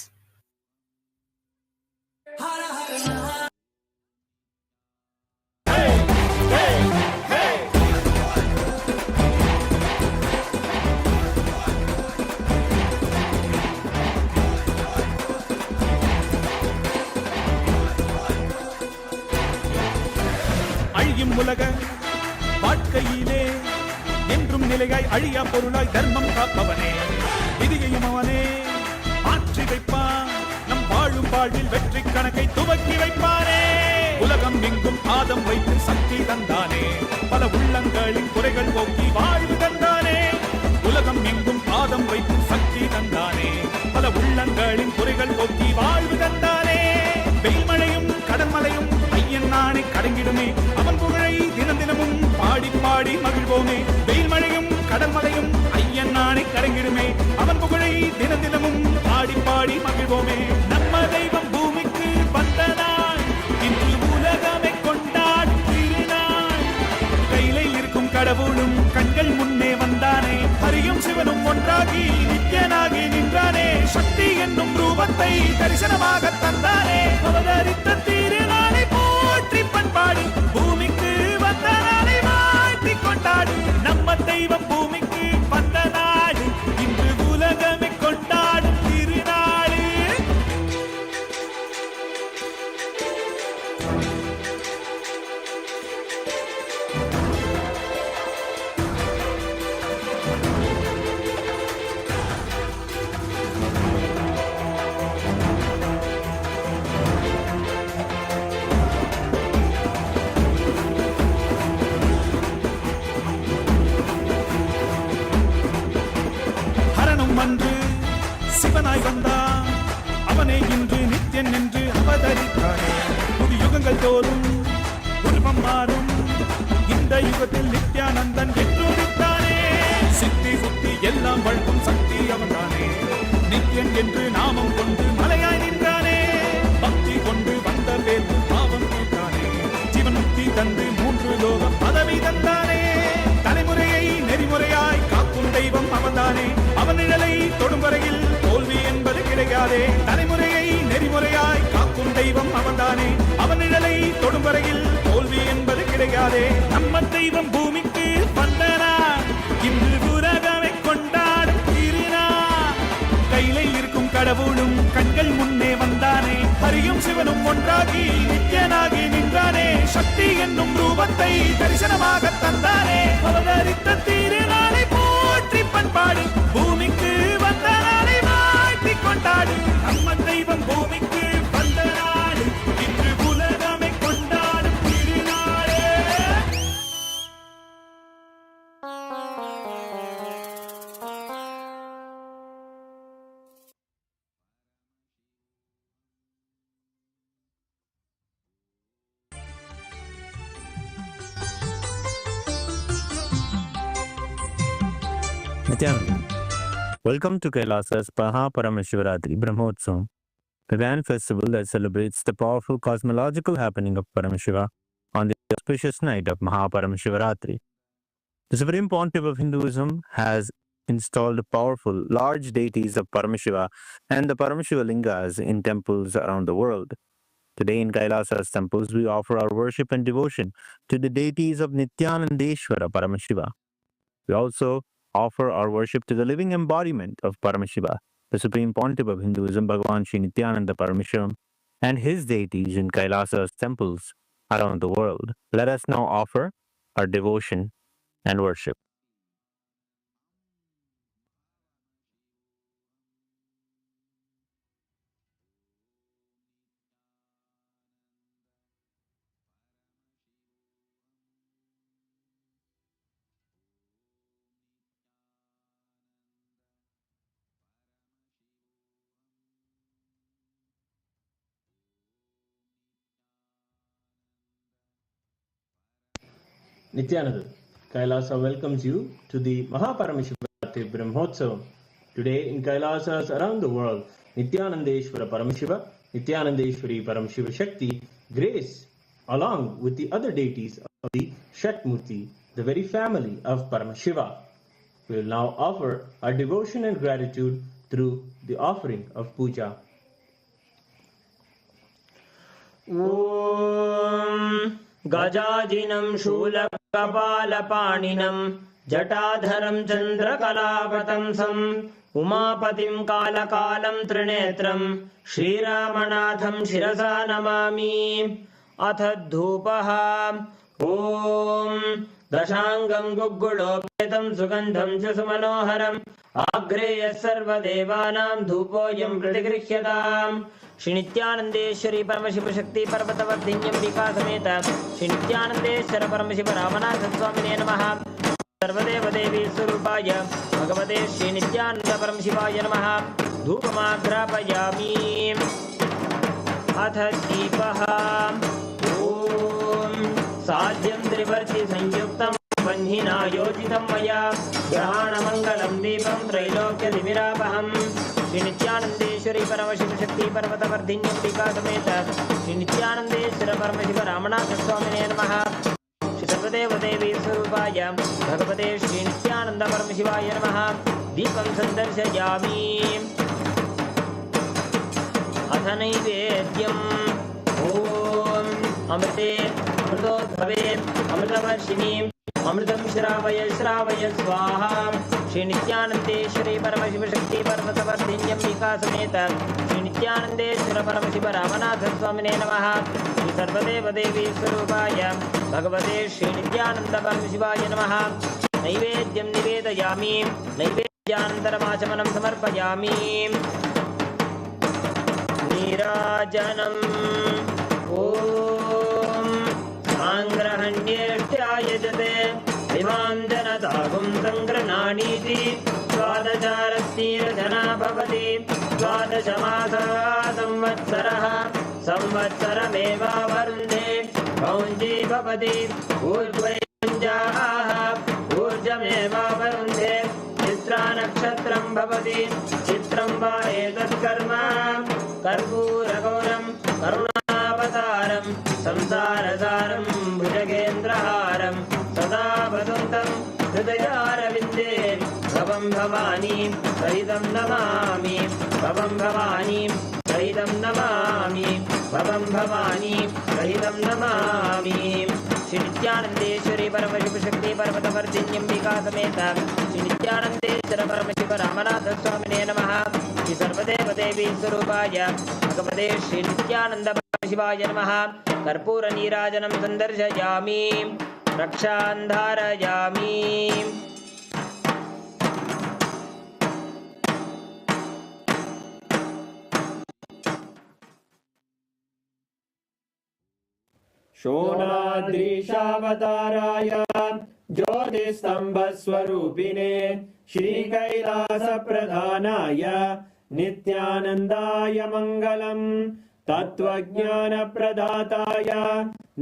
அழியும் உலக வாழ்க்கையிலே என்றும் நிலையாய் அழியா பொருளாய் தர்மம் காப்பவனே, விதியையும் அவனே மாற்றி வைப்பான். நம் வாழும் வாழ்வில் வெற்றி கணக்கை துவக்கி வைப்பானே. உலகம் எங்கும் பாதம் வைத்து சக்தி தந்தானே, பல உள்ளங்களின் குறைகள் போக்கி வாழ்வு தந்தானே. உலகம் எங்கும் பாதம் வைத்து சக்தி தந்தானே, பல உள்ளங்களின் குறைகள் போக்கி வாழ்வு தந்தானே. வெயில்மழையும் கடன்மலையும் ஐயன் நானே கடங்கிடுமே, அவன் புகழை தினம் தினமும் பாடி பாடி மகிழ்வோமே. வெயில்மழையும் கடன்மலையும் ஐயன் நானே கடங்கிடுமே, அவன் புகழை தினம் தினமும் பாடி பாடி மகிழ்வோமே. நம்ம தெய்வம் பூமிக்கு வந்த நாள், இன்று உலகமே கொண்டாடும் திருநாள். கையிலே இருக்கும் கடவுளும் கண்கள் முன்னே வந்தானே, ஹரியும் சிவனும் ஒன்றாகி நித்யனாகி நின்றானே. சக்தி என்னும் ரூபத்தை தரிசனமாக தந்தானே, அவதரித்த திருநாளை போற்றி பண்பாடி பூமிக்கு வந்த நாளை வாழ்த்தி கொண்டாடு. நம்ம தெய்வம் பூமிக்கு வந்த நாடு, இன்று உலகமே கொண்டாடும் திருநாடு. ஹரனும் அன்று சிவனாய் வந்தான், அவனே இன்று நித்யன் என்று அவதரித்தானே. புது யுகங்கள் தோறும் உருவம் மாறும், இந்த யுகத்தில் நித்யானந்தன் என்று உதித்தானே. சித்தி புத்தி எல்லாம் வழங்கும் சக்தி அவன்தானே, நித்யன் என்று நாமம் கொண்டு மலையாய் நின்றானே. பக்தி கொண்டு வந்த பேரு பாவம் தீர்த்தானே, ஜீவன் முக்தி தந்து 3 லோகம் பதவி தந்தானே. தலைமுறையை நெறிமுறையாய் காக்கும் தெய்வம் அவன்தானே, அவன் நிழலை தொடும் வரையில் தோல்வி என்பது கிடையாதே. தலைமுறையை நெறிமுறையாய் காக்கும் தெய்வம் அவன்தானே, அவன் நிழலை தொடும் வரையில் தோல்வி என்பது கிடையாதே. நம்ம தெய்வம் பூமிக்கு வந்தனா, இன்று உலகமே கொண்டாடும் திருநாள். கையிலே இருக்கும் கடவுளும் கண்கள் முன்னே வந்தானே, ஹரியும் சிவனும் ஒன்றாகி நித்யனாகி நின்றானே. சக்தி என்னும் ரூபத்தை தரிசனமாக தந்தானே, அவதரித்த திருநாளை போற்றி பண்பாடு பூமிக்கு வந்த நாளை வாழ்த்தி கொண்டாடு. நம்ம தெய்வம் பூமிக்கு வந்த நாடு, இன்று உலகமே கொண்டாடும் திருநாளே. Nityananda. Welcome to Kailasa's Paramashivaratri Brahmotsavam, the grand festival that celebrates the powerful cosmological happening of Paramashiva on the auspicious night of Paramashivaratri. The Supreme Pontiff of Hinduism has installed powerful, large deities of Paramashiva and the Paramashiva Lingas in temples around the world. Today in Kailasa's temples, we offer our worship and devotion to the deities of Nityanandeshwara Paramashiva. We also offer our worship to the living embodiment of Paramashiva, the Supreme Pontiff of Hinduism, BHAGAVAN SRI NITHYANANDA PARAMASHIVAM, and his deities in Kailasa's temples around the world. Let us now offer our devotion and worship. Nithyananda, Kailasa welcomes you to the MahaParamashivarathri Brahmotsavam. Today in Kailasas around the world, Nithyanandeshwara Paramashiva, Nithyanandeshwari Paramashiva Shakti grace along with the other deities of the Shatmurti, the very family of Paramashiva. We will now offer our devotion and gratitude through the offering of puja. ॐ गजाजिनं शूलकपालपाणिनं जटाधरं चन्द्रकलावतंसम् उमापतिं कालकालं त्रिनेत्रं श्रीरामनाथं शिरसा नमामि। अथ धूपः। ॐ दशाङ्गं गुग्गुलोपेतं सुगन्धं च सुमनोहरम् आग्रेयः सर्वदेवानां धूपोऽयं प्रतिगृह्यताम्। श्री नित्यानंदेश्वरी परमशिव शक्ति पर्वतवर्धिन्यम्बिका समेत श्री नित्यानंदेश्वर परमशिव रामनाथ स्वामिने नमः। सर्वदेव देवी स्वरूपाय भगवते श्री नित्यानंद परमशिवाय नमः। धूपमाग्रापयामि। अथ दीपः। ॐ साध्यं त्रिवर्ति संयुक्तं बन्धिना योजितं मया ग्रहाणमङ्गलं दीपं त्रैलोक्यतिमिरापहम्। श्री नित्यानंदेश्वरी परमशिव शक्ति पर्वतवर्धिन्यम्बिका समेत श्री नित्यानंदेश्वर परमशिव रामनाथ स्वामिने नमः। श्री सर्वदेव देवी स्वरूपाय भगवते श्री नित्यानंद परमशिवाय नमः। दीपं सन्दर्शयामि। अथ नैवेद्यम्। ॐ अमृते अमृतोद्भवे अमृतवर्षिणि अमृतं श्रावय श्रावय स्वाहा। श्री नित्यानंदेश्वरी परमशिव शक्ति पर्वतवर्धिन्यम्बिका समेत श्री नित्यानंदेश्वर परमशिव रामनाथ स्वामिने नमः। श्री सर्वदेव देवी स्वरूपाय भगवते श्री नित्यानंद परमशिवाय नमः। नैवेद्यं निवेदयामि। नैवेद्यानन्तरमाचमनं समर्पयामि। नीराजनम्। ॐ साङ्ग्रहण्येष्ट्यायजते इमां जनतागुं सङ्गृह्णानीति द्वादशारस्तीरजना भवति। द्वादशमासः संवत्सरः संवत्सरमेवावरुन्धे कौञ्जी भवति। ऊर्ध्वैञ्जाः ऊर्जमेवावरुन्धे चित्रा नक्षत्रं भवति। चित्रं वा एतत्कर्म कर्पूरगौरं करुणावतारं संसारसारं भुजगेन्द्रहारं सदा वसन्तं हृदयारविन्दे भवं भवानी सहितं नमामि। भवं भवानी सहितं नमामि। भवं भवानी सहितं नमामि। श्री नित्यानंदेश्वरी परमशिव शक्ति पर्वतवर्धिन्यम्बिका समेत श्री नित्यानंदेश्वर परमशिव रामनाथ स्वामिने नमः। श्री सर्वदेव देवी स्वरूपाय भगवते श्री नित्यानंद परमशिवाय नमः। कर्पूर नीराजनं सन्दर्शयामि। रक्षां धारयामि। शोणाद्रीशावताराय ज्योतिस्तम्भस्वरूपिणे श्रीकैलासप्रधानाय नित्यानन्दाय मङ्गलम्। तत्त्वज्ञानप्रदाताय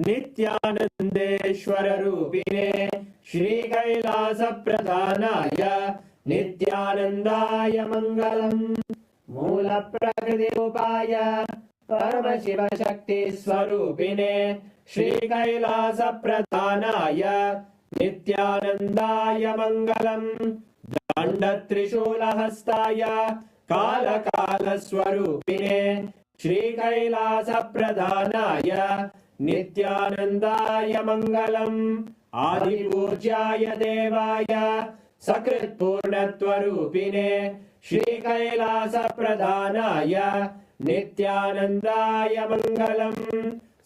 नित्यानन्देश्वररूपिणे श्रीकैलासप्रधानाय नित्यानन्दाय मङ्गलम्। मूलप्रकृतिरूपाय परमशिवशक्तिस्वरूपिणे श्रीकैलासप्रधानाय नित्यानन्दाय मङ्गलम्। दण्डत्रिशूलहस्ताय कालकालस्वरूपिणे श्रीकैलासप्रधानाय नित्यानन्दाय मङ्गलम्। आदिपूज्याय देवाय सकृत्पूर्णत्वरूपिणे श्रीकैलासप्रधानाय नित्यानन्दाय मङ्गलम्।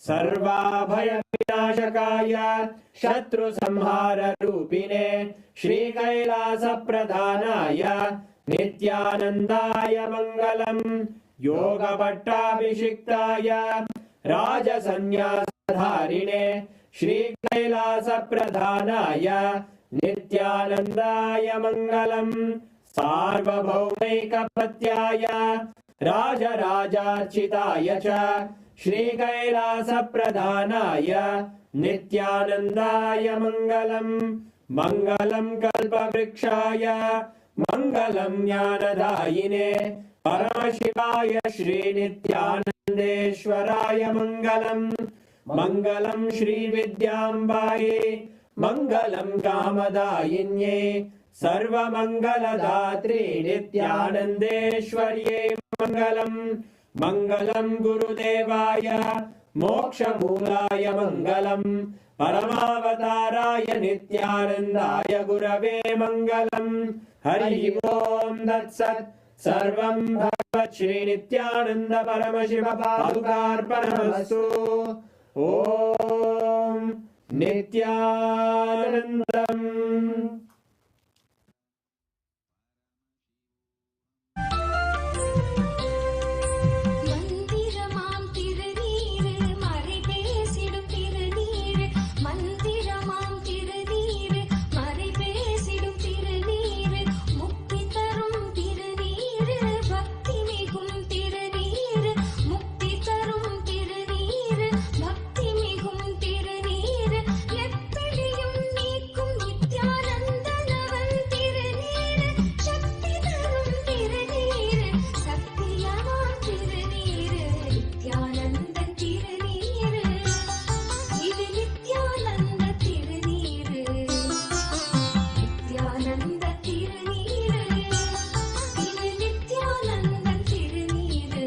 सर्वाभयविनाशकाय शत्रुसंहाररूपिणे श्रीकैलासप्रधानाय नित्यानन्दाय मङ्गलम्। योगपट्टाभिषिक्ताय राजसन्न्यासधारिणे श्रीकैलासप्रधानाय नित्यानन्दाय मङ्गलम्। सार्वभौमैकपत्याय राजराजार्चिताय च श्रीकैलासप्रधानाय नित्यानन्दाय मङ्गलम् मङ्गलं कल्पवृक्षाय मङ्गलं ज्ञानदायिने परमशिवाय श्रीनित्यानन्देश्वराय मङ्गलम् मङ्गलं श्रीविद्याम्बायै मङ्गलं कामदायिन्ये सर्वमङ्गलदात्रे नित्यानन्देश्वर्यै मङ्गलम् मङ्गलं गुरुदेवाय मोक्षमूलाय मङ्गलम् परमावताराय नित्यानन्दाय गुरवे मङ्गलम् हरि ओम् तत्सत् सर्वं भगवत् श्रीनित्यानन्द परमशिव पादुकार्पणमस्तु ॐ नित्यानन्दम् மந்திரமாம் திருநீரு மறை பேசிடும் திருநீரு மந்திரமாம் திருநீரு மறை பேசிடும் திருநீரு முக்தி தரும் திருநீரு பக்தி மிகும் திருநீரு முக்தி தரும் திருநீரு பக்தி மிகும் திருநீரு எப்படியும் நீக்கும் நித்யானந்தனவன் திருநீரு சக்தி தரும் திருநீரு சத்தியமாம் திருநீரு நித்யானந்த திருநீரு இது நித்யானந்த திருநீரு நித்யானந்த திருநீரு இது நித்யானந்த திருநீரு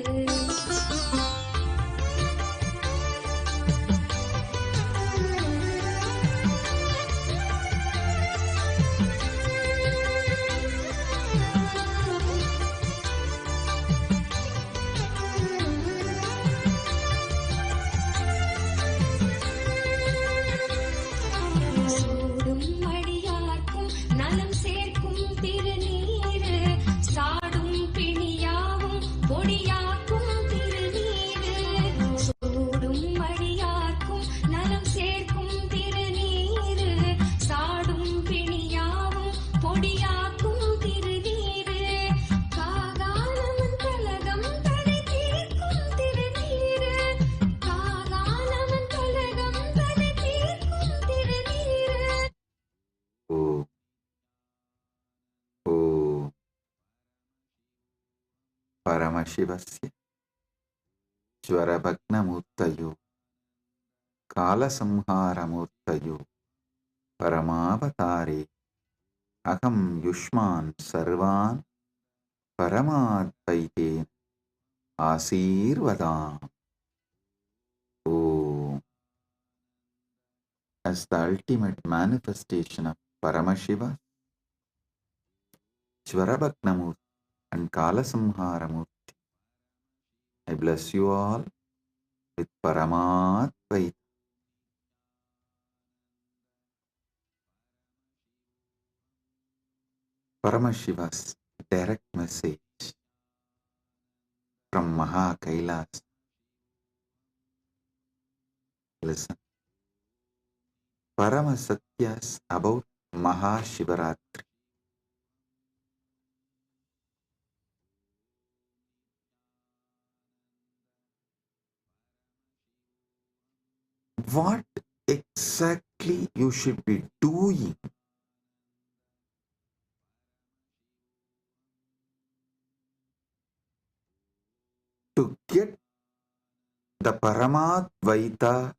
சூடும் மடியார்க்கும் நலம் சேர்க்கும் திருநீரு சாடும் பிணியாவும் பொடியாக்கும் திருநீரு சூடும் மடியார்க்கும் நலம் சேர்க்கும் திருநீரு சாடும் பிணியாவும் பொடியாக்கும் திருநீரு காகாலமன் கலகம் தடை தீர்க்கும் திருநீரு காகாலமன் கலகம் தடை தீர்க்கும் திருநீரு ॐ परमशिवस्य ज्वरभग्नमूर्तयो कालसंहारमूर्तयो परमावतारे अहं युष्मान् सर्वान् परमाद्वैतेन आशीर्वदामि. ॐ As the ultimate manifestation of Paramashiva, Jvarabhagna Murthy and Kalasamhara Murthy, I bless you all with Paramadvaita. Paramashiva's direct message from MahaKailasa. Listen. Parama Satyas about Mahashivaratri. What exactly you should be doing to get the Paramadvaita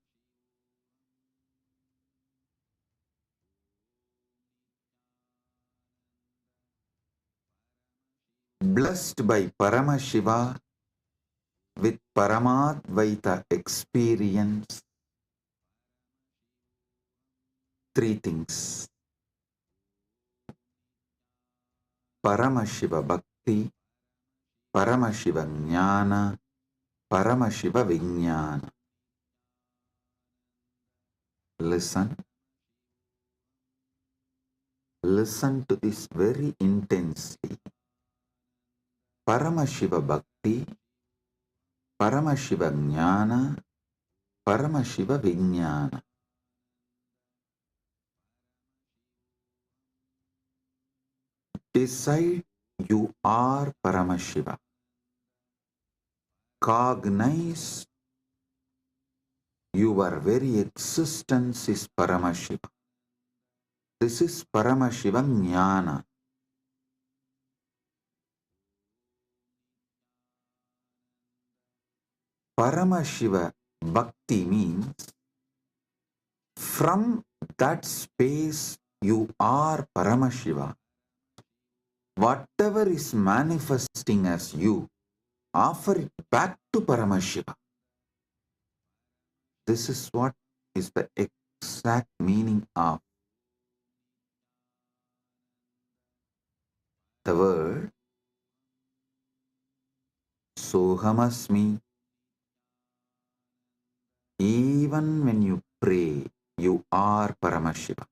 blessed by Paramashiva with Paramadvaita experience? Three things: Paramashiva Bhakti, Paramashiva Jnana, Paramashiva Vijnana. Listen to this very intensely. Paramashiva Bhakti, Paramashiva Jnana, Paramashiva Vijnana. Decide you are Paramashiva. Cognize Your very existence is Paramashiva. This is Paramashiva Jnana. Paramashiva Bhakti means from that space you are Paramashiva. Whatever is manifesting as you, offer it back to Paramashiva. This is what is the exact meaning of the word Sohamasmi. Even when you pray, you are Paramashiva.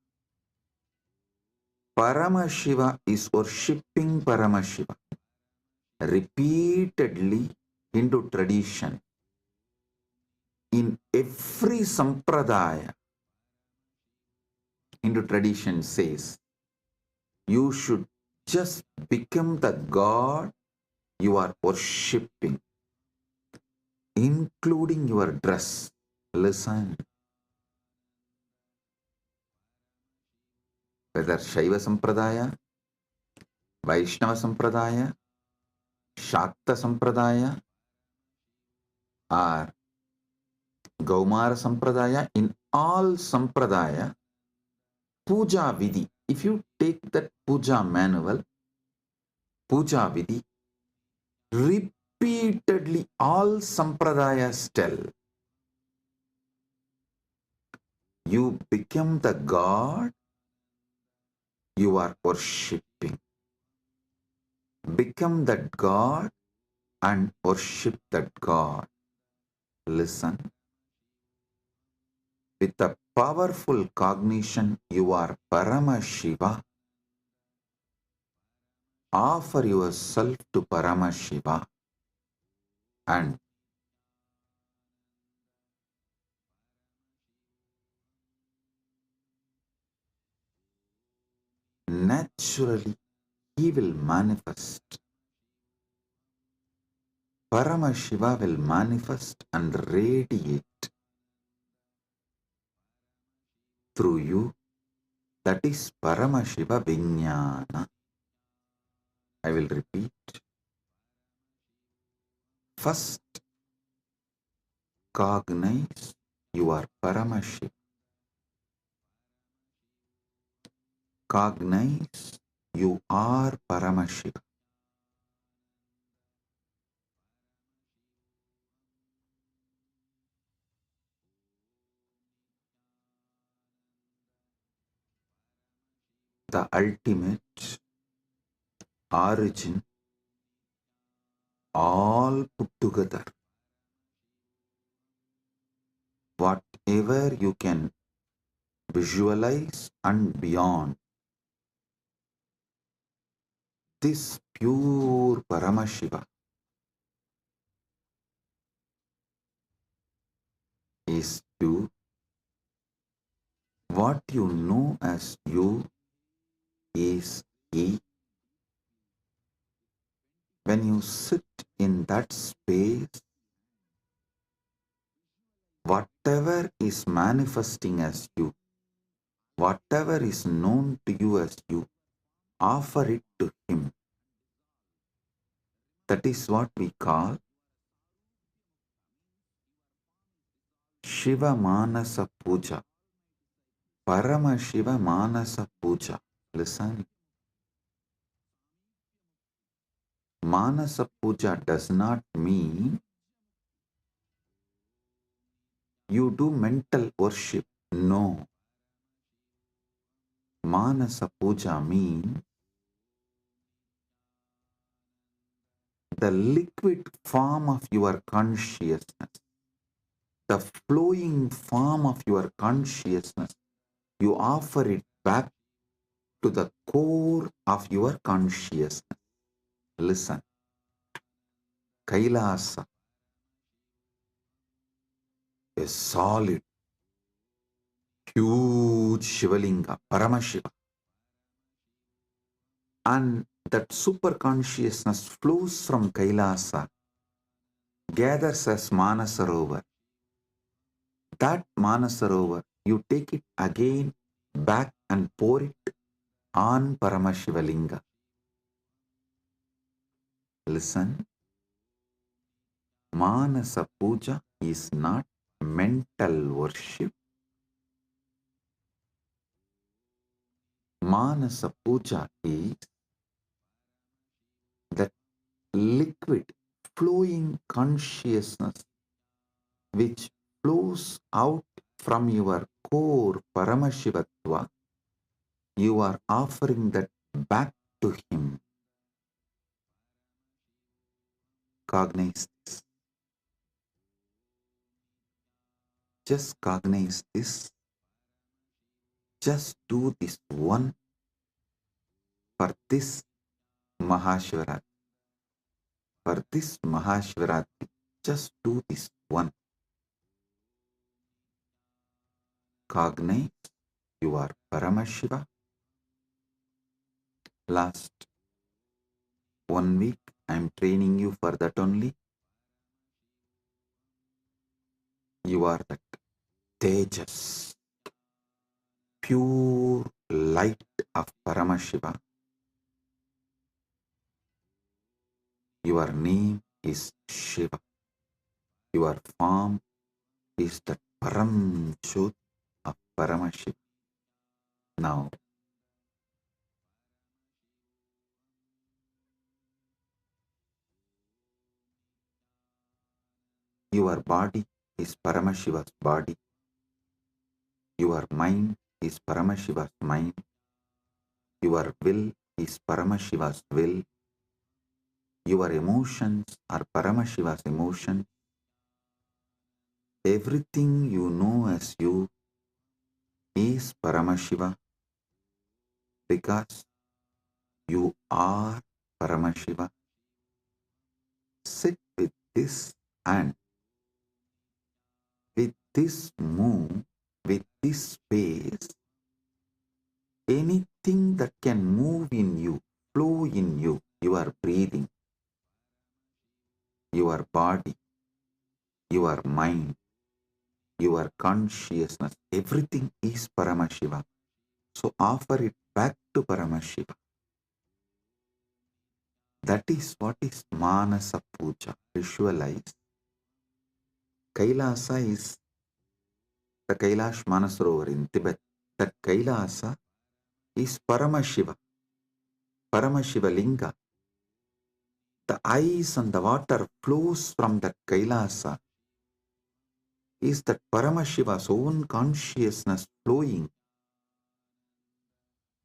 Paramashiva is worshipping Paramashiva. Repeatedly Hindu tradition, in every sampradaya, Hindu tradition says, you should just become the God you are worshipping, including your dress. Listen. Whether Shaiva Sampradaya, Vaishnava Sampradaya, Shakta Sampradaya, or Gaumara Sampradaya, in all Sampradaya, Puja Vidhi, if you take that Puja manual, Puja Vidhi, repeatedly all Sampradayas tell, you become the God you are worshipping. Become that God and worship that God. Listen. With a powerful cognition, you are Paramashiva. Offer yourself to Paramashiva and naturally he will manifest. Paramashiva will manifest and radiate through you. That is Paramashiva Vijnana. I will repeat. First, cognize you are Paramashiva. Cognize you are Paramashiva. The ultimate origin, all put together. Whatever you can visualize and beyond, this pure Paramashiva is you. What you know as you is he. When you sit in that space, whatever is manifesting as you, whatever is known to you as you, offer it to him. That is what we call Shiva Manasa Puja. Paramashiva Manasa Puja. Listen. Manasa Puja does not mean you do mental worship. No. Manasa Puja means the liquid form of your consciousness, the flowing form of your consciousness. You offer it back to the core of your consciousness. Listen. Kailasa, a solid, huge Shivalinga, Paramashiva. And that super consciousness flows from Kailasa, gathers as Manasarovar, That Manasarovar, you take it again back and pour it on Paramashiva Linga. Listen, Manasa Puja is not mental worship. Manasa Puja is that liquid flowing consciousness which flows out from your core Paramashivatva. You are offering that back to him. Cognize this. Just cognize this. Just do this one for this Mahashivaratri. For this Mahashivaratri, just do this one. Cognize you are Paramashiva. Last 1 week I am training you for that only. You are that Tejas, pure light of Paramashiva. Your name is Shiva. Your form is the Param Jyot of Paramashiva. Now, your body is Paramashiva's body. Your mind is Paramashiva's mind. Your will is Paramashiva's will. Your emotions are Paramashiva's emotions. Everything you know as you is Paramashiva because you are Paramashiva. Sit with this and with this move, with this space, anything that can move in you, flow in you, your breathing, your body, your mind, your consciousness, everything is Paramashiva. So offer it back to Paramashiva. That is what is Manasa Puja. Visualize. Kailasa is the Kailash Manasarovar in Tibet. That Kailasa is Paramashiva. Paramashiva Linga. The ice and the water flows from that Kailasa. Is that Paramashiva's own consciousness flowing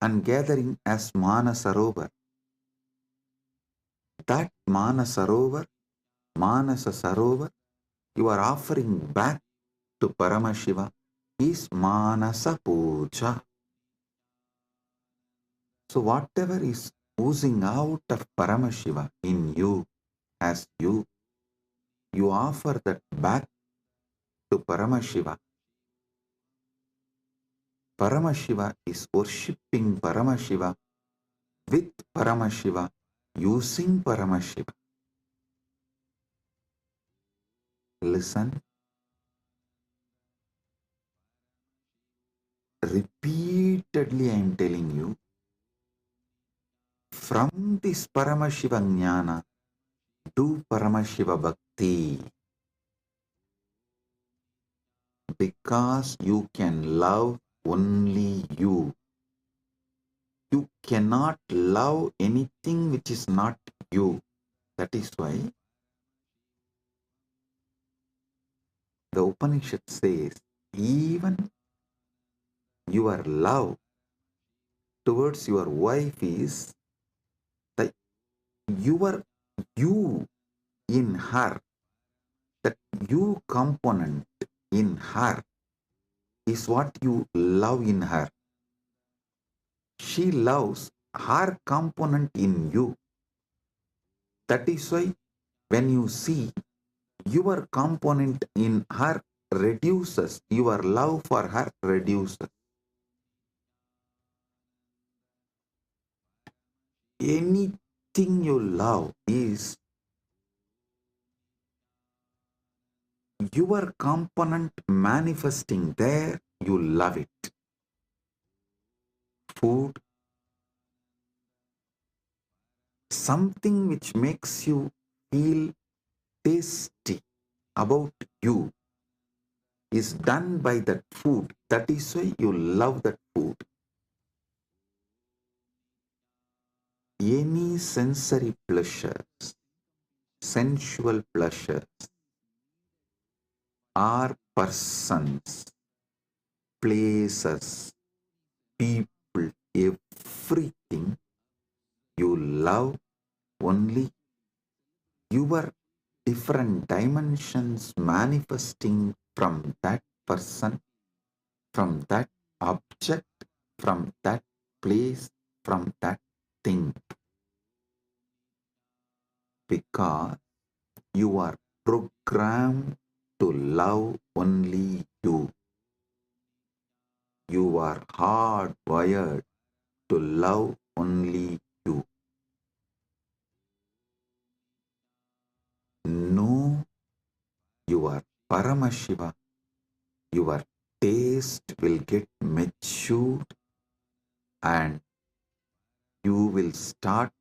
and gathering as Manasarovar. That Manasarovar, Manasa Sarovar, you are offering back to Paramashiva is Manasa Puja. So whatever is oozing out of Paramashiva in you, as you offer that back to Paramashiva. Paramashiva is worshipping Paramashiva with Paramashiva, using Paramashiva. Listen. Repeatedly I am telling you, from this Paramashiva Jnana, do Paramashiva Bhakti. Because you can love only you. You cannot love anything which is not you. That is why the Upanishad says, even your love towards your wife is the your you in her, that you component in her is what you love in her. She loves her component in you. That is why when you see your component in her reduces, your love for her reduces. Anything you love is your component manifesting there, you love it. Food, something which makes you feel tasty about you is done by that food. That is why you love that food. Any sensory pleasures, sensual pleasures, are persons, places, people, everything you love only your different dimensions manifesting from that person, from that object, from that place, from that thing. Because you are programmed to love only you. You are hardwired to love only you. Know your Paramashiva, your taste will get matured and you will start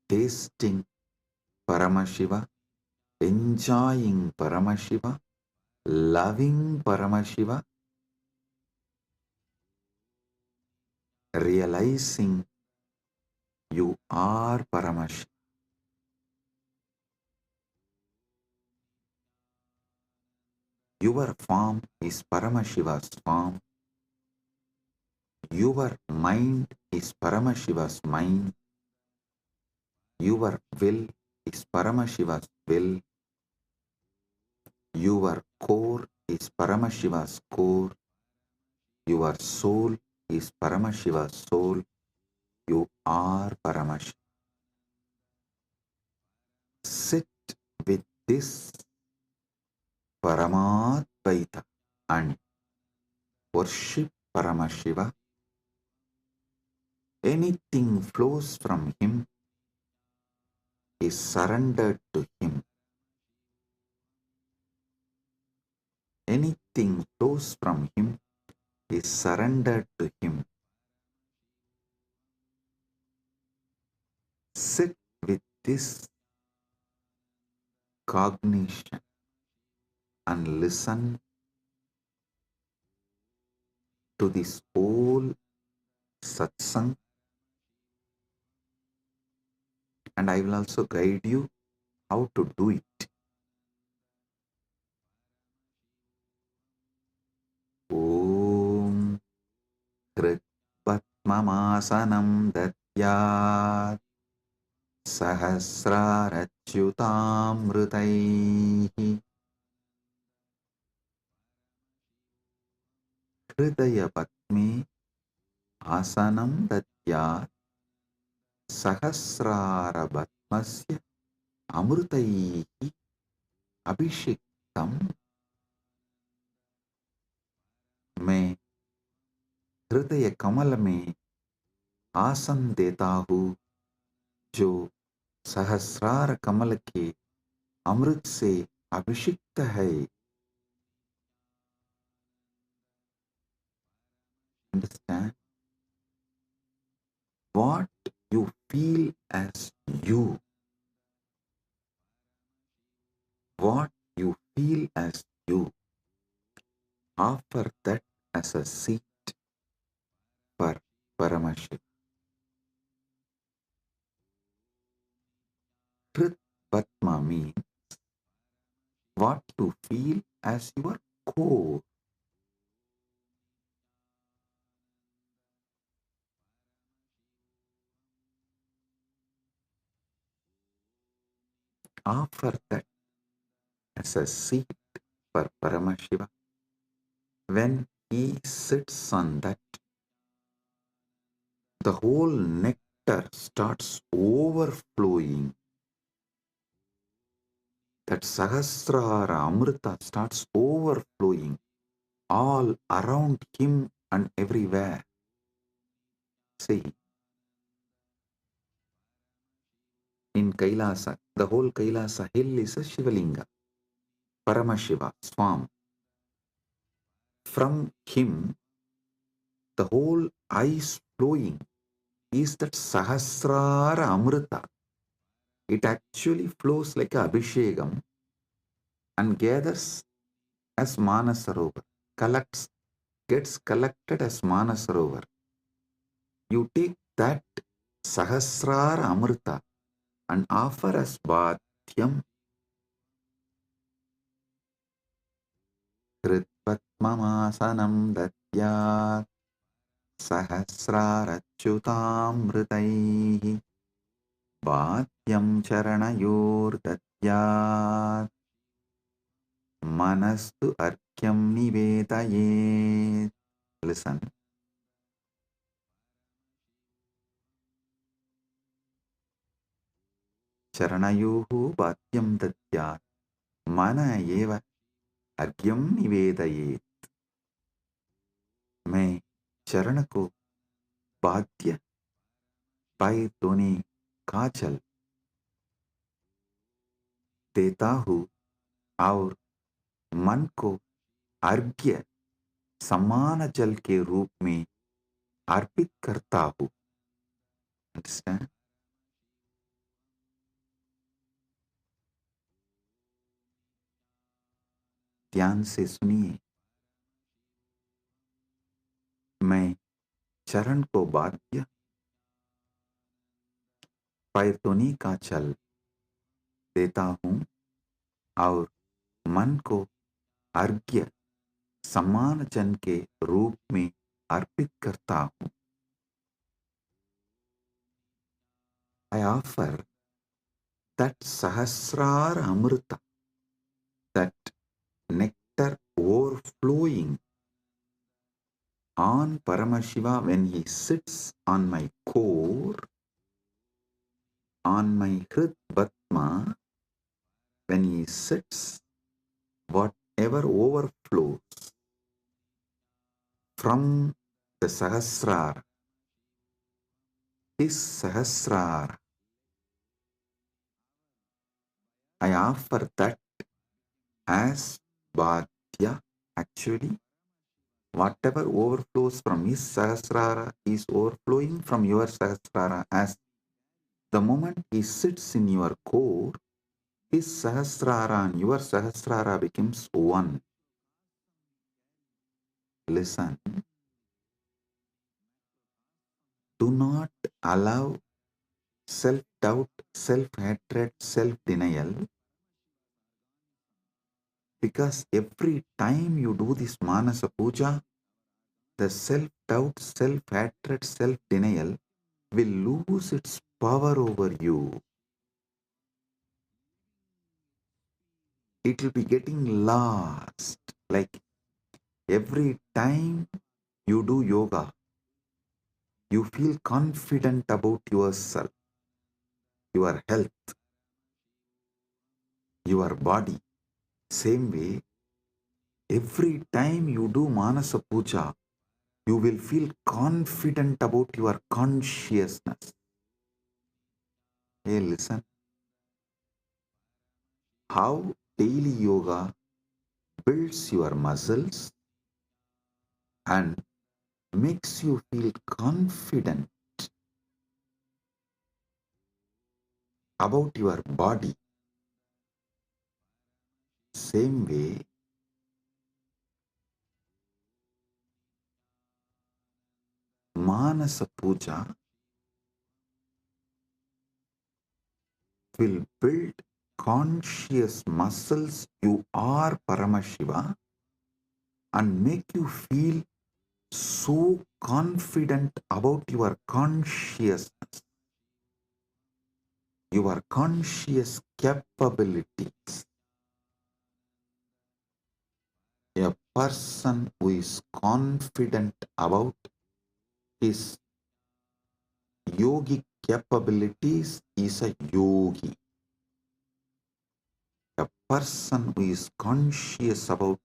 tasting Paramashiva, enjoying Paramashiva, loving Paramashiva, realizing you are Paramashiva. Your form is Paramashiva's form. Your mind is Paramashiva's mind. Your will is Paramashiva's will. Your core is Paramashiva's core. Your soul is Paramashiva's soul. You are Paramashiva. Sit with this Paramadvaita and worship Paramashiva. Anything flows from him is surrendered to him. Anything flows from him is surrendered to him. Sit with this cognition and listen to this whole satsang, and I will also guide you how to do it. Om Kritvatmamasanam Datyat Sahasrarachyutamrutaihi Hridaya Patme Asanam Datyat Sahasrarabatmasya Amrutaihi Abhishektam. मैं हृदय कमल में आसन देता हूँ जो सहस्रार कमल के अमृत से अभिषिक्त है. Understand? What you feel as you, what you feel as you, offer that as a seat for Paramashiva. Krit Patma means what you feel as your core. Offer that as a seat for Paramashiva. When he sits on that, the whole nectar starts overflowing. That Sahasrara Amrita starts overflowing all around him and everywhere. See, in Kailasa, the whole Kailasa hill is a Shiva Linga. Paramashiva, Swam. From him, the whole ice flowing is that Sahasrara Amrita. It actually flows like a Abhishekam and gathers as Manasarovar, gets collected as Manasarovar. You take that Sahasrara Amrita and offer as Bhatyam. Kritvatmamasanam datyat Sahasrarachyutamritaihi Bhatyam charanayor datyat Manastu arkyam nivedayet. Listen. Charanayohu bhatyam datyat mana eva argyam nivedayet. मैं चरण को बाध्य पाए दोने काजल देता हूँ और मन को अर्घ्य समान जल के रूप में अर्पित करता हूँ. Understand? ध्यान से सुनिए. मैं चरण को बाध्य पैतोनी का जल देता हूँ और मन को अर्घ्य समान जन के रूप में अर्पित करता हूँ. I offer that Sahasrara Amrita, that nectar overflowing on Paramashiva when he sits on my core, on my Hrid Batma, when he sits, whatever overflows from the Sahasrara, his Sahasrara, I offer that as Bhadya. Actually, whatever overflows from his Sahasrara is overflowing from your Sahasrara. As the moment he sits in your core, his Sahasrara and your Sahasrara becomes one. Listen. Do not allow self-doubt, self-hatred, self-denial, because every time you do this Manasa Puja, the self-doubt, self-hatred, self-denial will lose its power over you. It will be getting lost. Like every time you do yoga, you feel confident about yourself, your health, your body. Same way, every time you do Manasa Puja, you will feel confident about your consciousness. Hey, listen. How daily yoga builds your muscles and makes you feel confident about your body. Same way, Manasa Puja will build conscious muscles. You are Paramashiva and make you feel so confident about your consciousness, your conscious capabilities. A person who is confident about his yogic capabilities is a yogi. A person who is conscious about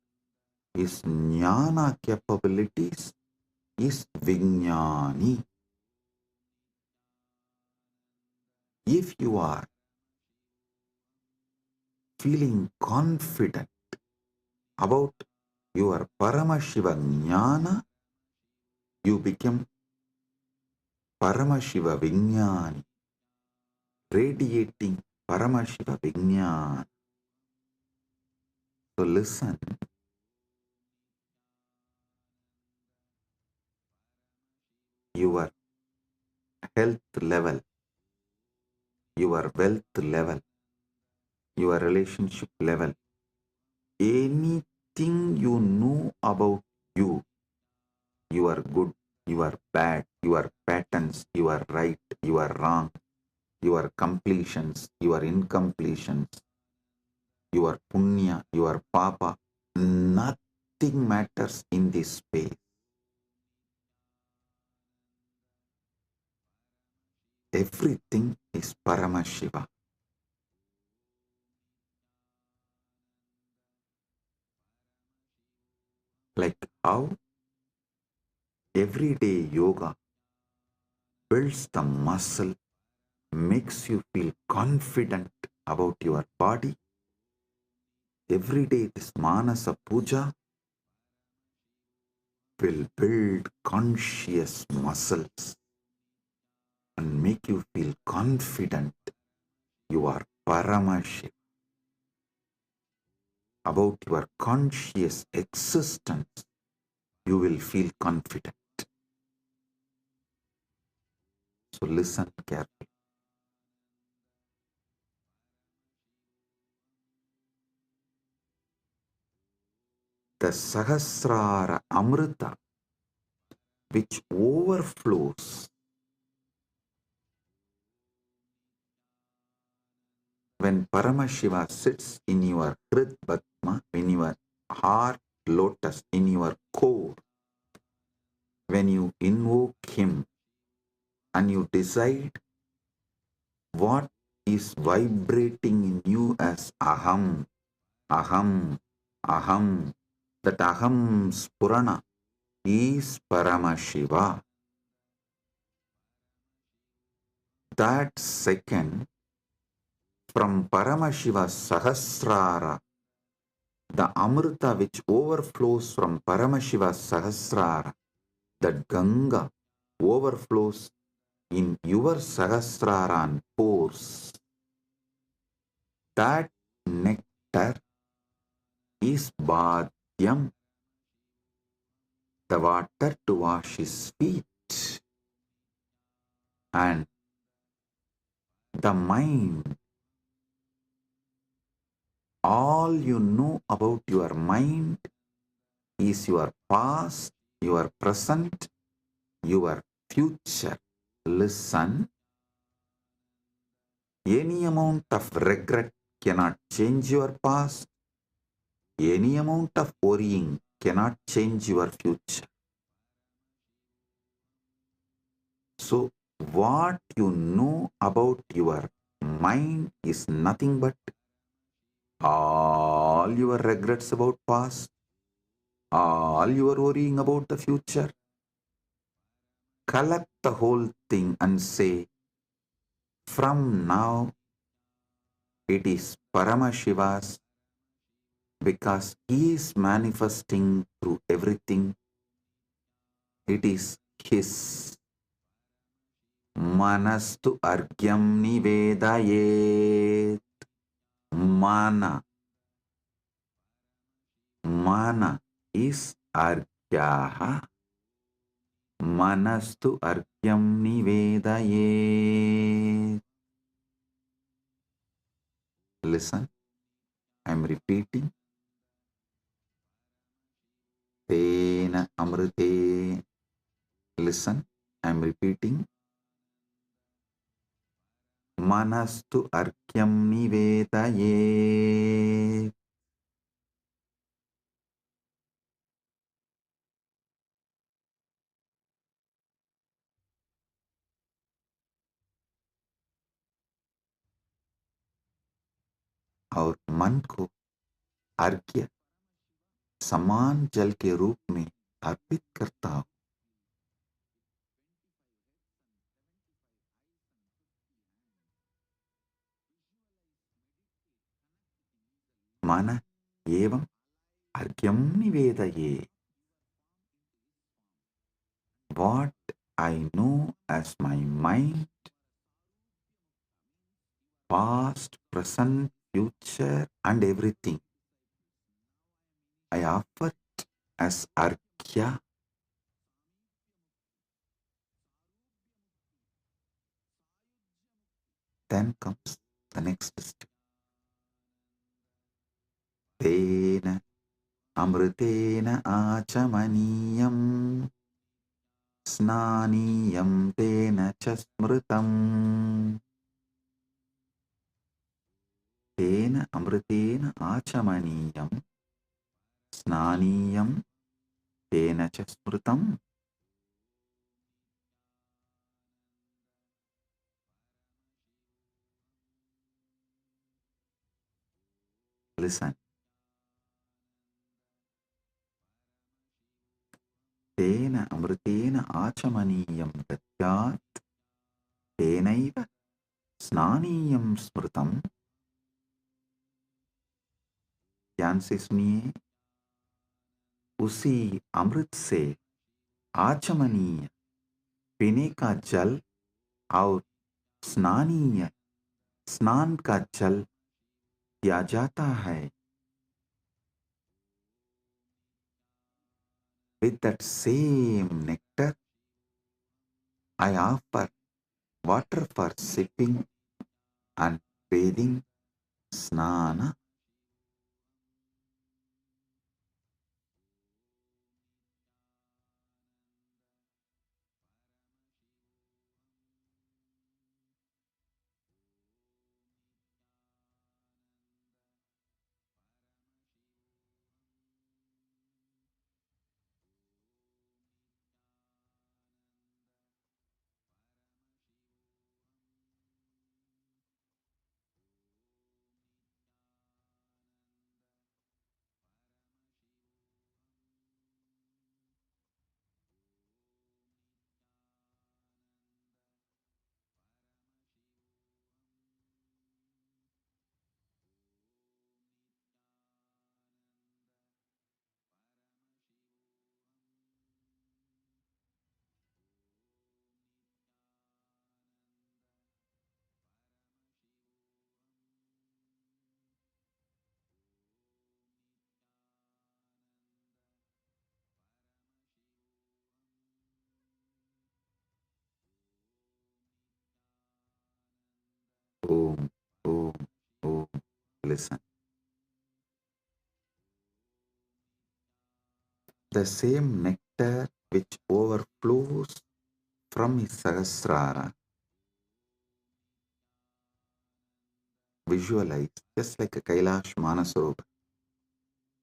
his jnana capabilities is Vijnani. If you are feeling confident about your Paramashiva Jnana, you become Paramashiva Vijnani, radiating Paramashiva Vijnana. So listen, your health level, your wealth level, your relationship level, anything you know about you, you are good, you are bad, your patterns, you are right, you are wrong, your completions, your incompletions, your punya, your papa, nothing matters in this space. Everything is Paramashiva. Like how everyday yoga builds the muscle, makes you feel confident about your body. Every day this Manasa Puja will build conscious muscles and make you feel confident you are Paramashiva. About your conscious existence, you will feel confident. So listen carefully. The Sahasrara Amrita, which overflows when Paramashiva sits in your Hrid Padma, in your heart lotus, in your core, when you invoke him and you decide what is vibrating in you as Aham, Aham, Aham, that Aham Spurana is Paramashiva. That second, from Paramashiva Sahasrara, the Amrita which overflows from Paramashiva Sahasrara, that Ganga overflows in your Sahasrara and pores. That nectar is Bhadyam, the water to wash his feet. And the mind, all you know about your mind is your past, your present, your future. Listen, any amount of regret cannot change your past. Any amount of worrying cannot change your future. So, what you know about your mind is nothing but all your regrets about past, all your worrying about the future. Collect the whole thing and say, from now it is Paramashiva's, because he is manifesting through everything. It is his. Manastu argyam nivedayet. Mana. Mana is argyaha. Manastu argyam nivedayet. Listen, I am repeating. Tena amrite. Listen, I am repeating. Manastu arkyam nivedayet. और मन को अर्घ्य समान जल के रूप में अर्पित करता हूं. माना एवं Argyam nivedaye. What I know as my mind, past, present, future, and everything, I offer it as Arghya. Then comes the next step. Tena amritena achamaniyam snaniyam tena chasmritam. Tena amritena achamaniyam snaniyam tena chasmritam. Listen. Tena amritena achamaniyam datyat tenaiva snaniyam smritam. ध्यान से सुनिए, उसी अमृत से आचमनीय पीने का जल और स्नानीय स्नान का जल दिया जाता है. With that same nectar, I offer water for sipping and bathing, snana. Om, Om, Om. Listen. The same nectar which overflows from his Sahasrara, visualize just like a Kailash Manasarovar.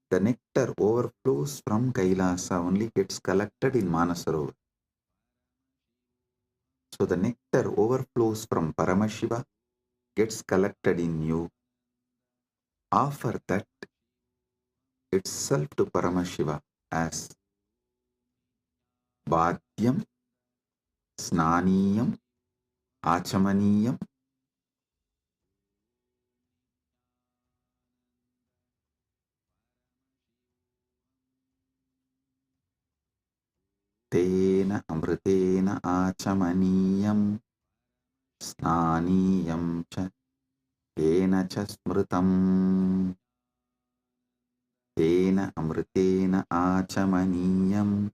The nectar overflows from Kailasa, only gets collected in Manasarovar. So the nectar overflows from Paramashiva, gets collected in you. Offer that itself to Paramashiva as Bhadyam, Snaniyam, Achamaniyam. Tena amritena achamaniyam snaniyam cha tena cha smritam. Tena amritena achamaniyam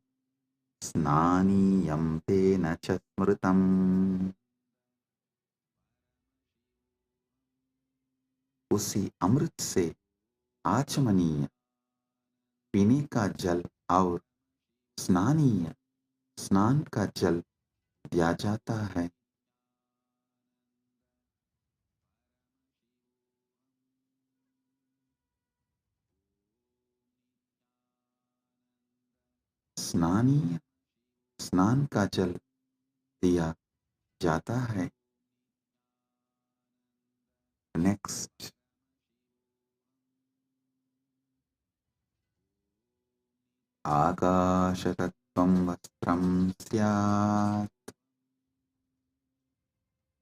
snaniyam tena cha smritam. उसी अमृत से आचमनीय पीने का जल और स्नानीय स्नान का जल दिया जाता है. स्नानीय स्नान का जल दिया जाता है. नेक्स्ट. आकाशतत्त्वं वस्त्रं स्यात्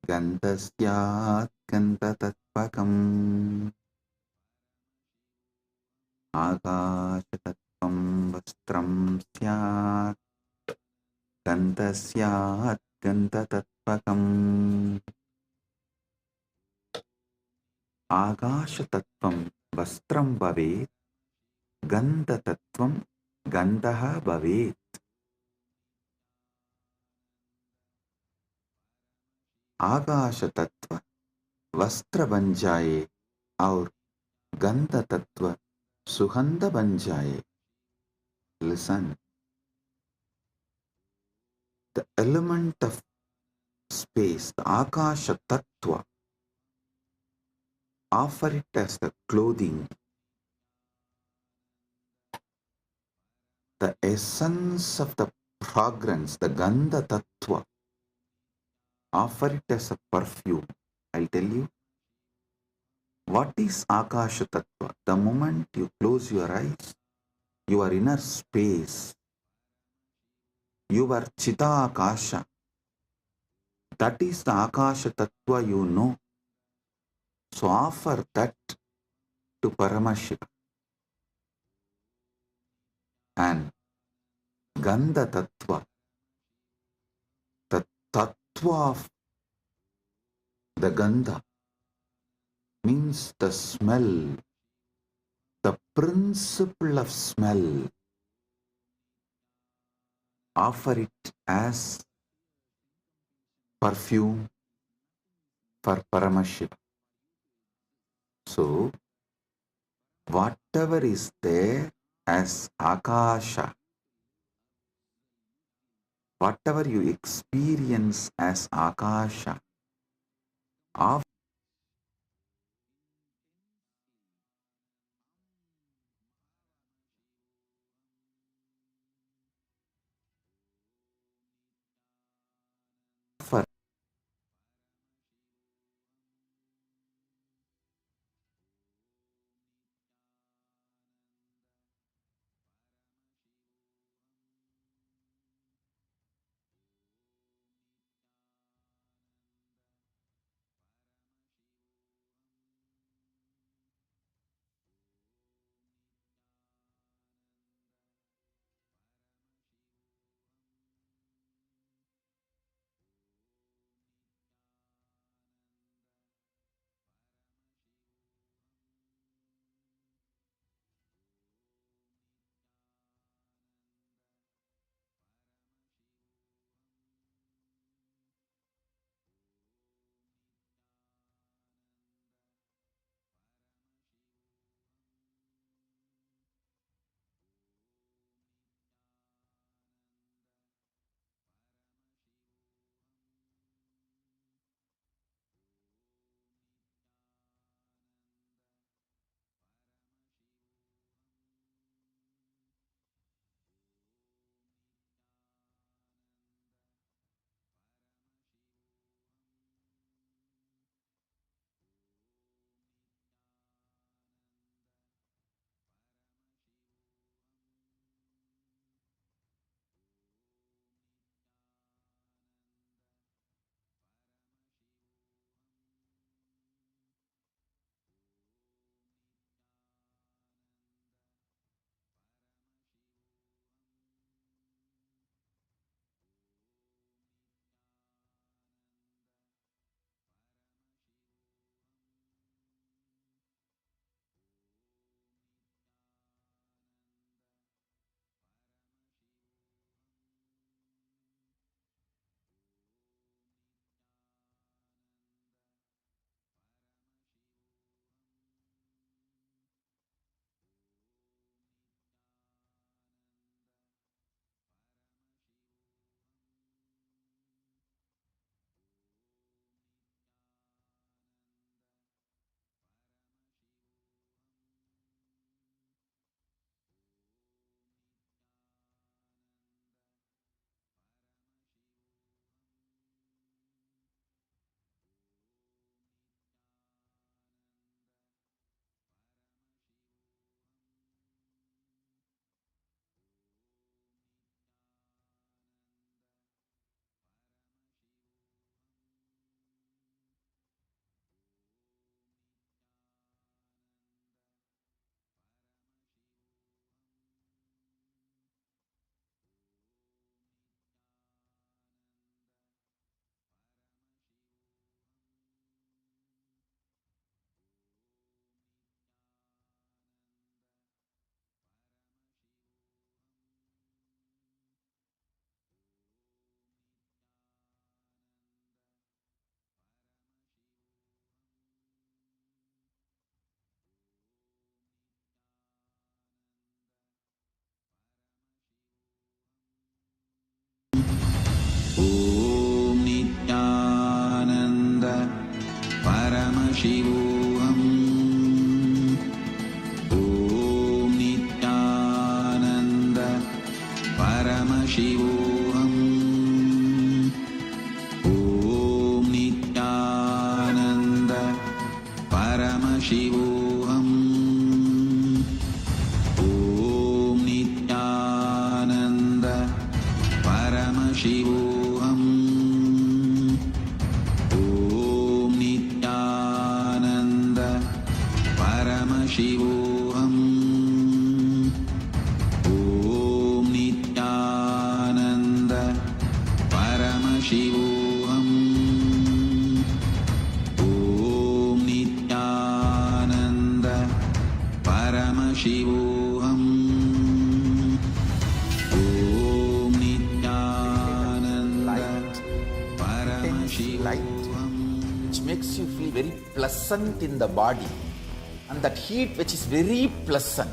गन्धस्यात् गन्धतत्त्वकम्. आकाशतत्त्वं वस्त्रं स्यात् गन्धः स्यात् गन्धतत्त्वकम् आकाशतत्त्वं वस्त्रं भवेत् गन्धतत्त्वं गन्धः भवेत् आकाशतत्त्व वस्त्र बन जाए और गंध तत्व सुगंध बन जाए. Listen, the element of space, the Akasha Tattva, offer it as the clothing, the essence of the fragrance, the Gandha Tattva, offer it as a perfume. I'll tell you, what is Akasha Tattva? The moment you close your eyes, your inner space, your Chita Akasha, that is the Akasha Tattva you know. So offer that to Paramashiva. And Gandha Tattva, the Tattva of the Gandha, means the smell, the principle of smell. Offer it as perfume for Paramashiva. So, whatever is there as Akasha, whatever you experience as Akasha, offer Paramashivoham. Om Nityananda Paramashivoham. Om Nityananda Paramashivoham. Om Nityananda Paramashivoham. Om Nityananda light, which makes you feel very pleasant in the body, and that heat which is very pleasant.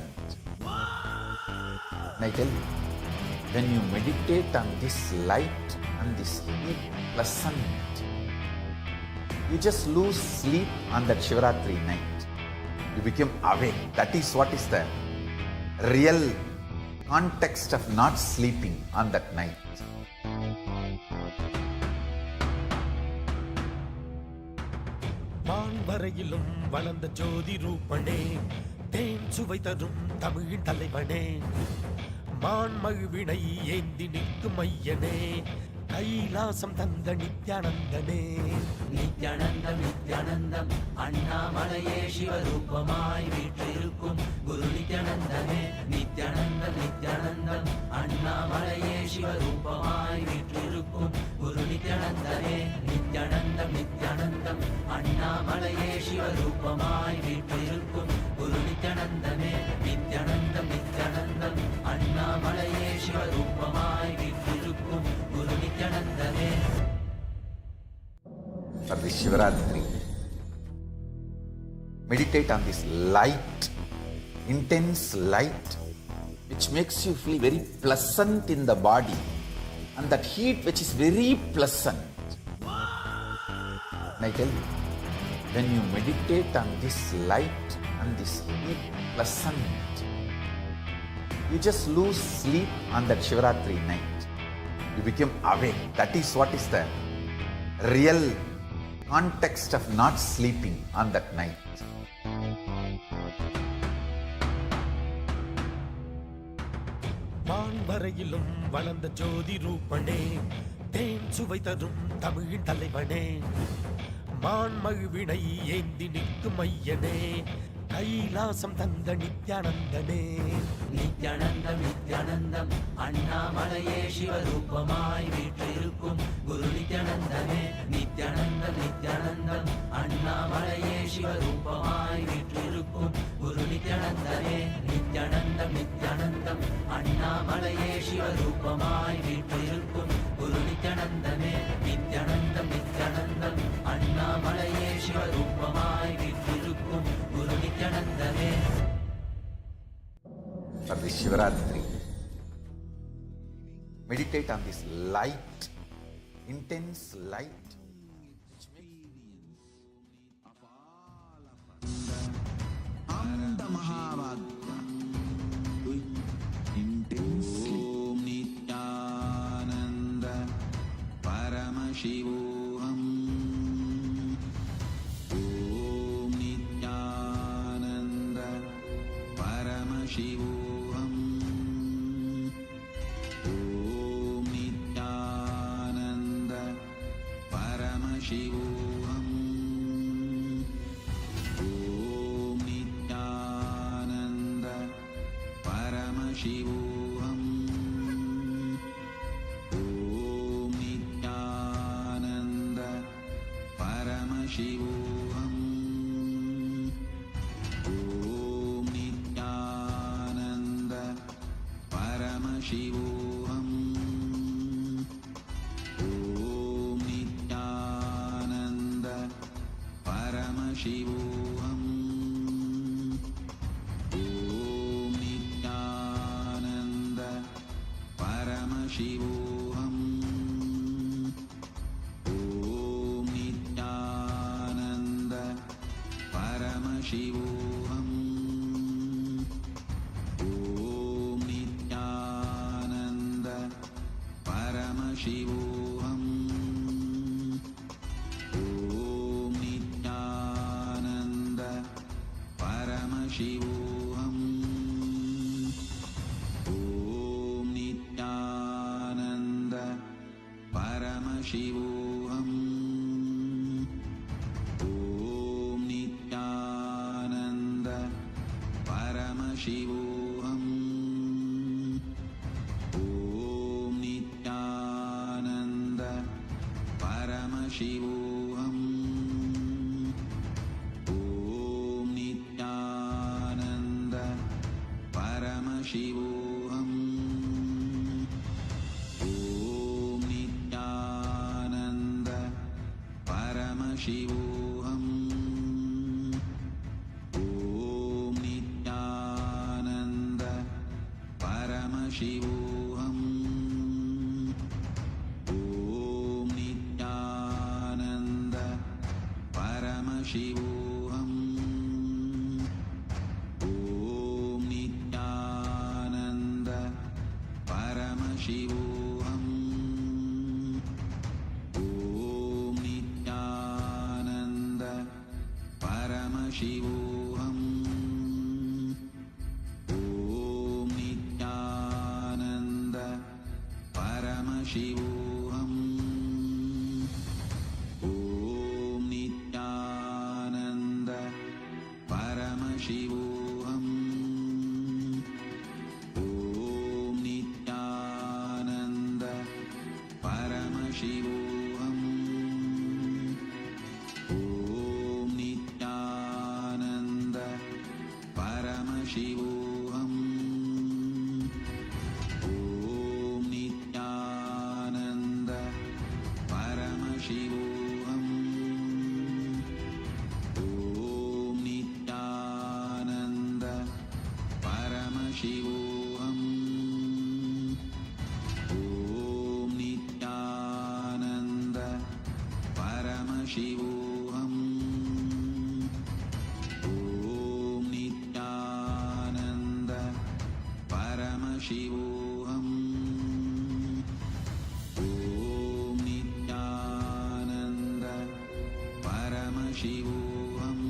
And I tell you, when you meditate on this light and this heat pleasant, you just lose sleep on that Shivaratri night. You become awake. That is what is the real context of not sleeping on that night. வான்வரையிலும் வளர்ந்த ஜோதி ரூபனே, தேன் சுவை தரும் தமிழின் தலைவனே, மான்மழுவினை ஏந்தி நிற்கும் ஐயனே, கைலாசம் தந்த நித்யானந்தனே. நித்யானந்தம் நித்யானந்தம் அண்ணாமலையே சிவரூபமாய் வீற்றிருக்கும் குரு நித்யானந்தமே. நித்யானந்தம் நித்யானந்தம் அண்ணாமலையே சிவரூபமாய் வீற்றிருக்கும் குரு நித்யானந்தமே. நித்யானந்தம் நித்யானந்தம் அண்ணாமலையே சிவரூபமாய் வீற்றிருக்கும் குரு நித்யானந்தமே. நித்யானந்தம் நித்யானந்தம் அண்ணாமலையே சிவரூபமாய் வீற்றிருக்கும் குரு நித்யானந்தமே. For this Shivaratri, meditate on this light, intense light, which makes you feel very pleasant in the body, and that heat which is very pleasant. And I tell you, when you meditate on this light and this heat pleasant, you just lose sleep on that Shivaratri night. You become awake. That is what is the real context of not sleeping on that night. வான்வரையிலும் வளர்ந்த ஜோதி ரூபனே, தேன் சுவை தரும் தமிழின் தலைவனே, மான்மழுவினை ஏந்தி நிற்கும் ஐயனே, கைலாசம் தந்த நித்யானந்தனே. நித்யானந்தம் நித்யானந்தம் அண்ணாமலையே சிவரூபமாய் வீற்றிருக்கும் குரு நித்யானந்தமே. நித்யானந்தம் நித்யானந்தம் அண்ணாமலையே சிவரூபமாய் வீற்றிருக்கும் குரு நித்யானந்தமே. நித்யானந்தம் நித்யானந்தம் அண்ணாமலையே சிவரூபமாய் வீற்றிருக்கும் குரு நித்யானந்தமே. நித்யானந்தம் நித்யானந்தம் அண்ணாமலையே சிவரூபமாய் வீற்றிருக்கும் குரு நித்யானந்தமே. For this Shivaratri, meditate on this light, intense light, which Anda Mahavagya. Do it intensely. Om Nityananda Paramashivoham. Om Nityananda Paramashivoham. Om Nityananda Paramashivoham. Om Nityananda Paramashivoham. Om Nityananda Paramashivoham. Om Nityananda Paramashivoham. Om Nityananda Paramashivoham. Om Nityananda Paramashivoham. Om Nityananda Paramashivoham. Om Nityananda Paramashivoham. Om Nityananda Paramashivoham. Om Nityananda परमशिवोऽहम् ॐ नित्यानन्द परमशिवोऽहम् ॐ नित्यानन्द परमशिवोऽहम् ॐ नित्यानन्द परमशिवोऽहम् ॐ नित्यानन्द परमशिवोऽहम् ॐ नित्यानन्द परमशिवोऽहम् ॐ नित्यानन्द परमशिवोऽहम् ॐ नित्यानन्द परमशिवोऽहम् ॐ नित्यानन्द परमशिवोऽहम् ॐ नित्यानन्द परमशिवोऽहम् ॐ नित्यानन्द परमशिवोऽहम् ॐ नित्यानन्द परमशिवोऽहम् ॐ नित्यानन्द परमशिवोऽहम् ॐ नित्यानन्द परमशिवोऽहम् ॐ नित्यानन्द परमशिवोऽहम् ॐ नित्यानन्द परमशिवोऽहम् ॐ नित्यानन्द परमशिवोऽहम् ॐ नित्यानन्द परमशिवोऽहम्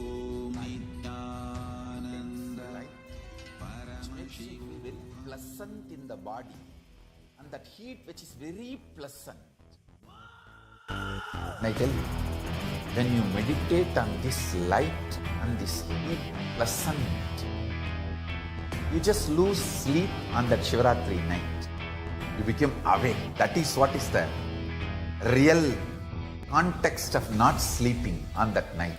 ॐ Nityanand Very pleasant in the body, and that heat which is very pleasant. And I tell you, when you meditate on this light and this heat pleasant, you just lose sleep on that Shivaratri night. You become awake. That is what is the real context of not sleeping on that night.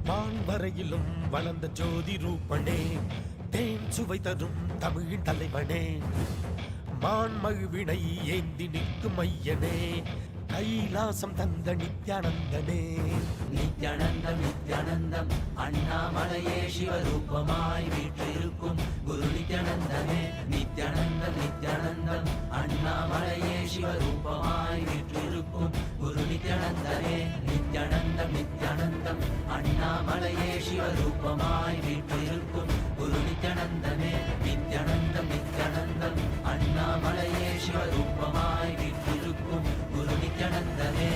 வான்வரையிலும் வளர்ந்த ஜோதி ரூபனே, தேன் சுவை தரும் தமிழின் தலைவனே, மான்மழுவினை ஏந்தி நிற்கும் ஐயனே, கைலாசம் தந்த நித்யானந்தனே. நித்யானந்தம் நித்யானந்தம் அண்ணாமலையே சிவரூபமாய் வீற்றிருக்கும் குரு நித்யானந்தமே. நித்யானந்தம் நித்யானந்தம் அண்ணாமலையே சிவரூபமாய் வீற்றிருக்கும் குரு நித்யானந்தமே. நித்யானந்தம் நித்யானந்தம் அண்ணாமலையே சிவரூபமாய் வீற்றிருக்கும் குரு நித்யானந்தமே. நித்யானந்தம் நித்யானந்தம் அண்ணாமலையே சிவரூபமாய் வீற்றிருக்கும் குரு நித்யானந்தமே.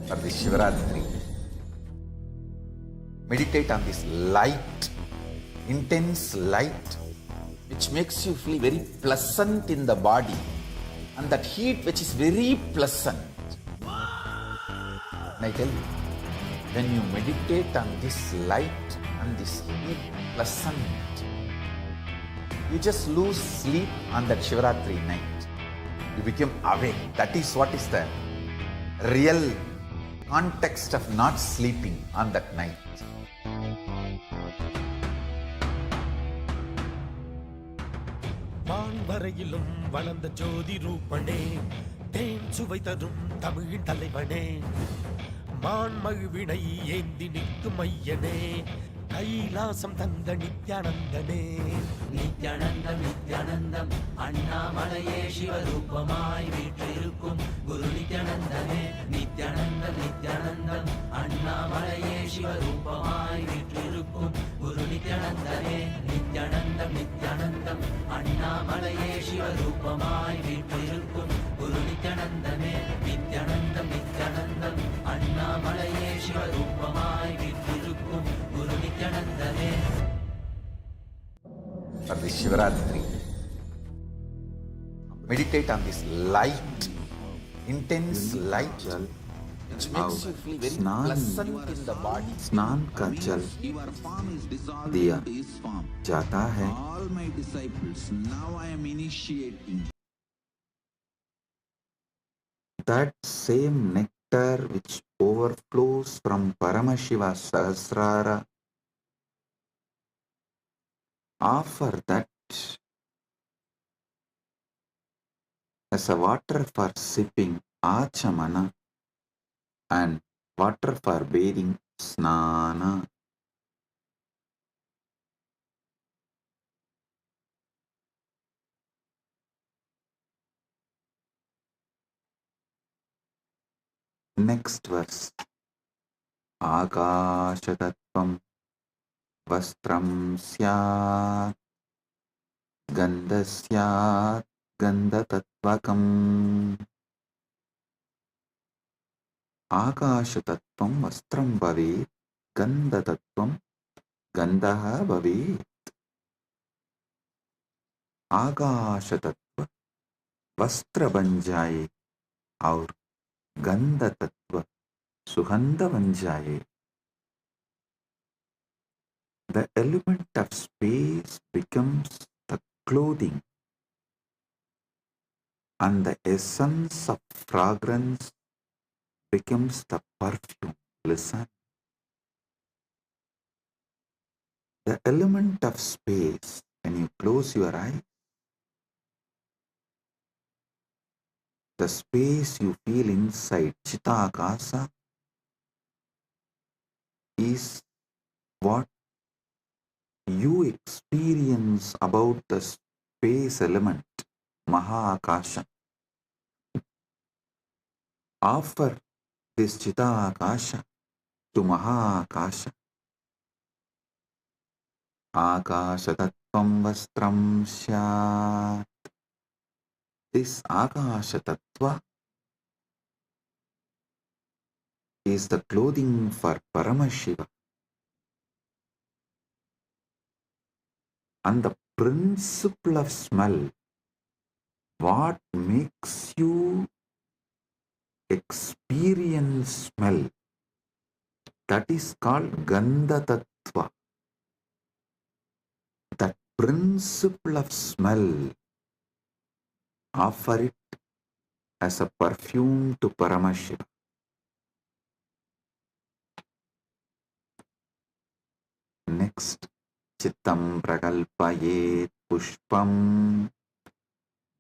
For this Shivaratri, meditate on this light, intense light, which makes you feel very pleasant in the body, and that heat which is very pleasant. And I tell you, when you meditate on this light and this heat pleasant, you just lose sleep on that Shivaratri night. You become awake. That is what is the real context of not sleeping on that night. வான்வரையிலும் வளர்ந்த ஜோதி ரூபனே, தேன் சுவை தரும் தமிழின் தலைவனே, மான்மழுவினை ஏந்தி நிற்கும் ஐயனே, கைலாசம் தந்த நித்யானந்தனே. நித்யானந்தம் நித்யானந்தம் அண்ணாமலையே சிவரூபமாய் வீற்றிருக்கும் குரு நித்யானந்தமே. நித்யானந்தம் நித்யானந்தம் அண்ணாமலையே சிவரூபமாய் வீற்றிருக்கும் குரு நித்யானந்தமே. நித்யானந்தம் நித்யானந்தம் அண்ணாமலையே சிவரூபமாய் வீற்றிருக்கும் குரு நித்யானந்தமே. நித்யானந்தம் நித்யானந்தம் அண்ணாமலையே சிவரூபமாய் வீற்றிருக்கும் குரு for this Shivaratri. Meditate on this light, intense light, which makes you feel very pleasant in the body. स्नान का जल दिया जाता है. All my disciples, now I am initiating. That same nectar which overflows from Paramashiva Sahasrara, offer that as a water for sipping, Achamana, and water for bathing, Snana. Next verse. Akashatattvam vastram syat gandasyat gandatattvakam. Akashatattvam vastram bhavet gandatattvam gandaha bhavet. आकाशतत्व वस्त्र बन जाए और गंध तत्व सुगंध बन जाए. The element of space becomes the clothing and the essence of fragrance becomes the perfume. Listen. The element of space, when you close your eyes, the space you feel inside Chitakasa is what you experience about the space element, Mahakasha. Offer this Chitakasha to Mahakasha. Akasha Tattvam Vastram Syat. This Akasha Tattva is the clothing for Paramashiva. And the principle of smell, what makes you experience smell, that is called Gandha Tattva. That principle of smell, offer it as a perfume to Paramashiva. Next, Chittam Prakalpayet Pushpam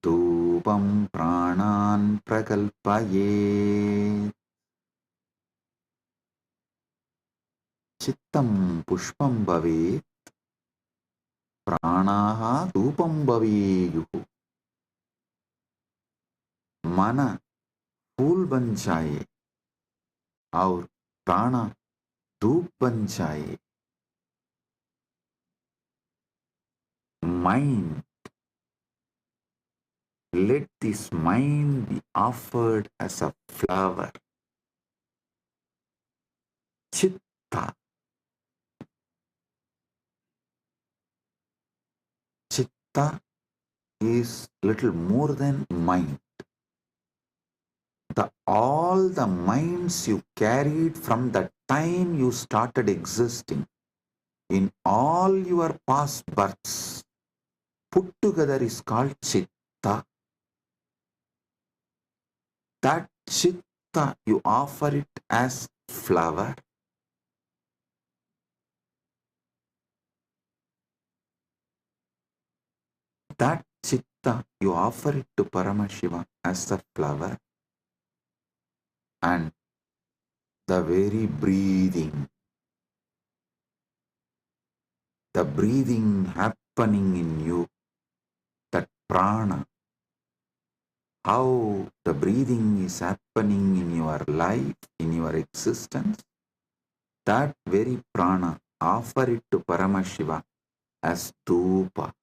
Dhupam Pranan Prakalpayet. Chittam Pushpam Bhavet Pranaha Dhupam Bhaveyuhu. Mana फूल बन जाए और प्राणा धूप बन जाए. Mind, let this mind be offered as a flower. Chitta. Chitta is little more than mind. All the minds you carried from the time you started existing in all your past births put together is called Chitta. That Chitta, you offer it as flower. That Chitta, you offer it to Paramashiva as a flower. And the very breathing happening in you, that prana, how the breathing is happening in your life, in your existence, that very prana, offer it to Paramashiva as dhupa,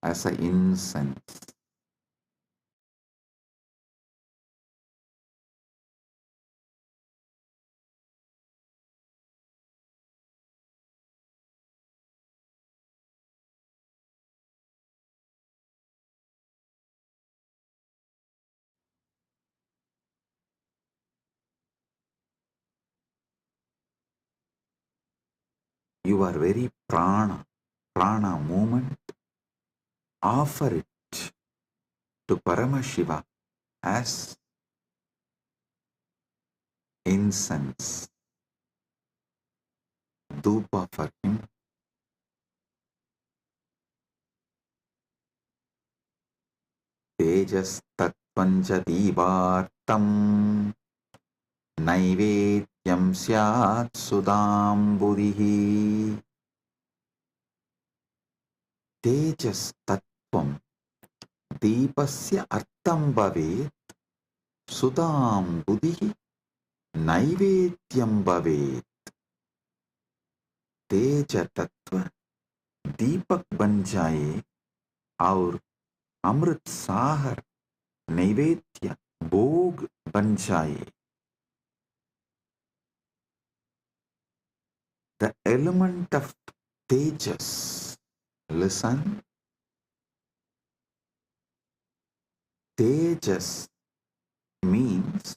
as an incense. your very prana movement, offer it to Paramashiva as incense, dhupa for him. Tejas tattvanja divartam naivedyam syat sudamburihi. Tejas tattvam दीपस्य अर्थं भवेत् सुधां बुधिः नैवेद्यं भवेत्. तेज तत्व दीपक बन जाए और अमृत सागर नैवेद्य भोग बन जाए. The element of tejas, listen, tejas means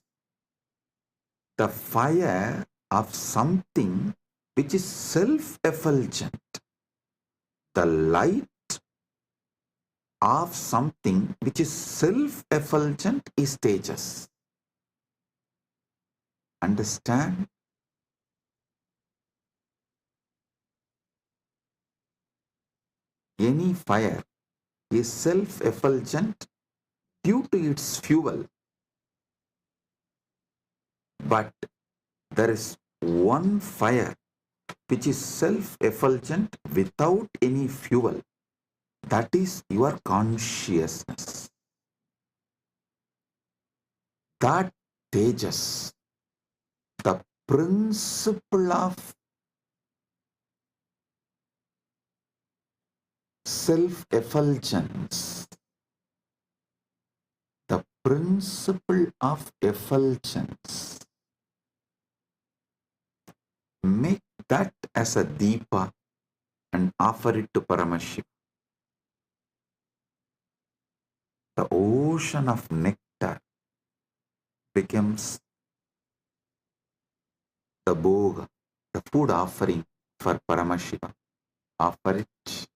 the fire of something which is self-effulgent, the light of something which is self-effulgent is tejas. Understand? Any fire is self-effulgent due to its fuel. But there is one fire which is self-effulgent without any fuel. That is your consciousness. That tejas, the principle of self-effulgence, the principle of effulgence, make that as a deepa and offer it to Paramashiva. The ocean of nectar becomes the bhoga, the food offering for Paramashiva. Offer it.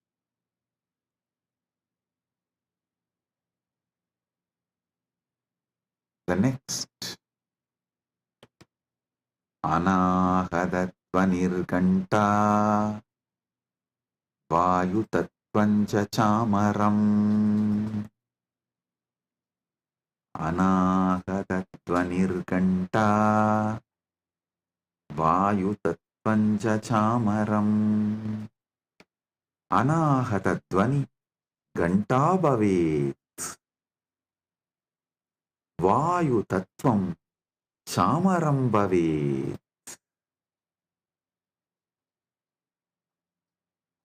The next, Anahadatvanirganta Vayutatvanja chamaram. Anahadatvanirganta Vayutatvanja chamaram. Anahatattvani ganta bhavet. Vayu tattvam chamaram bhavet.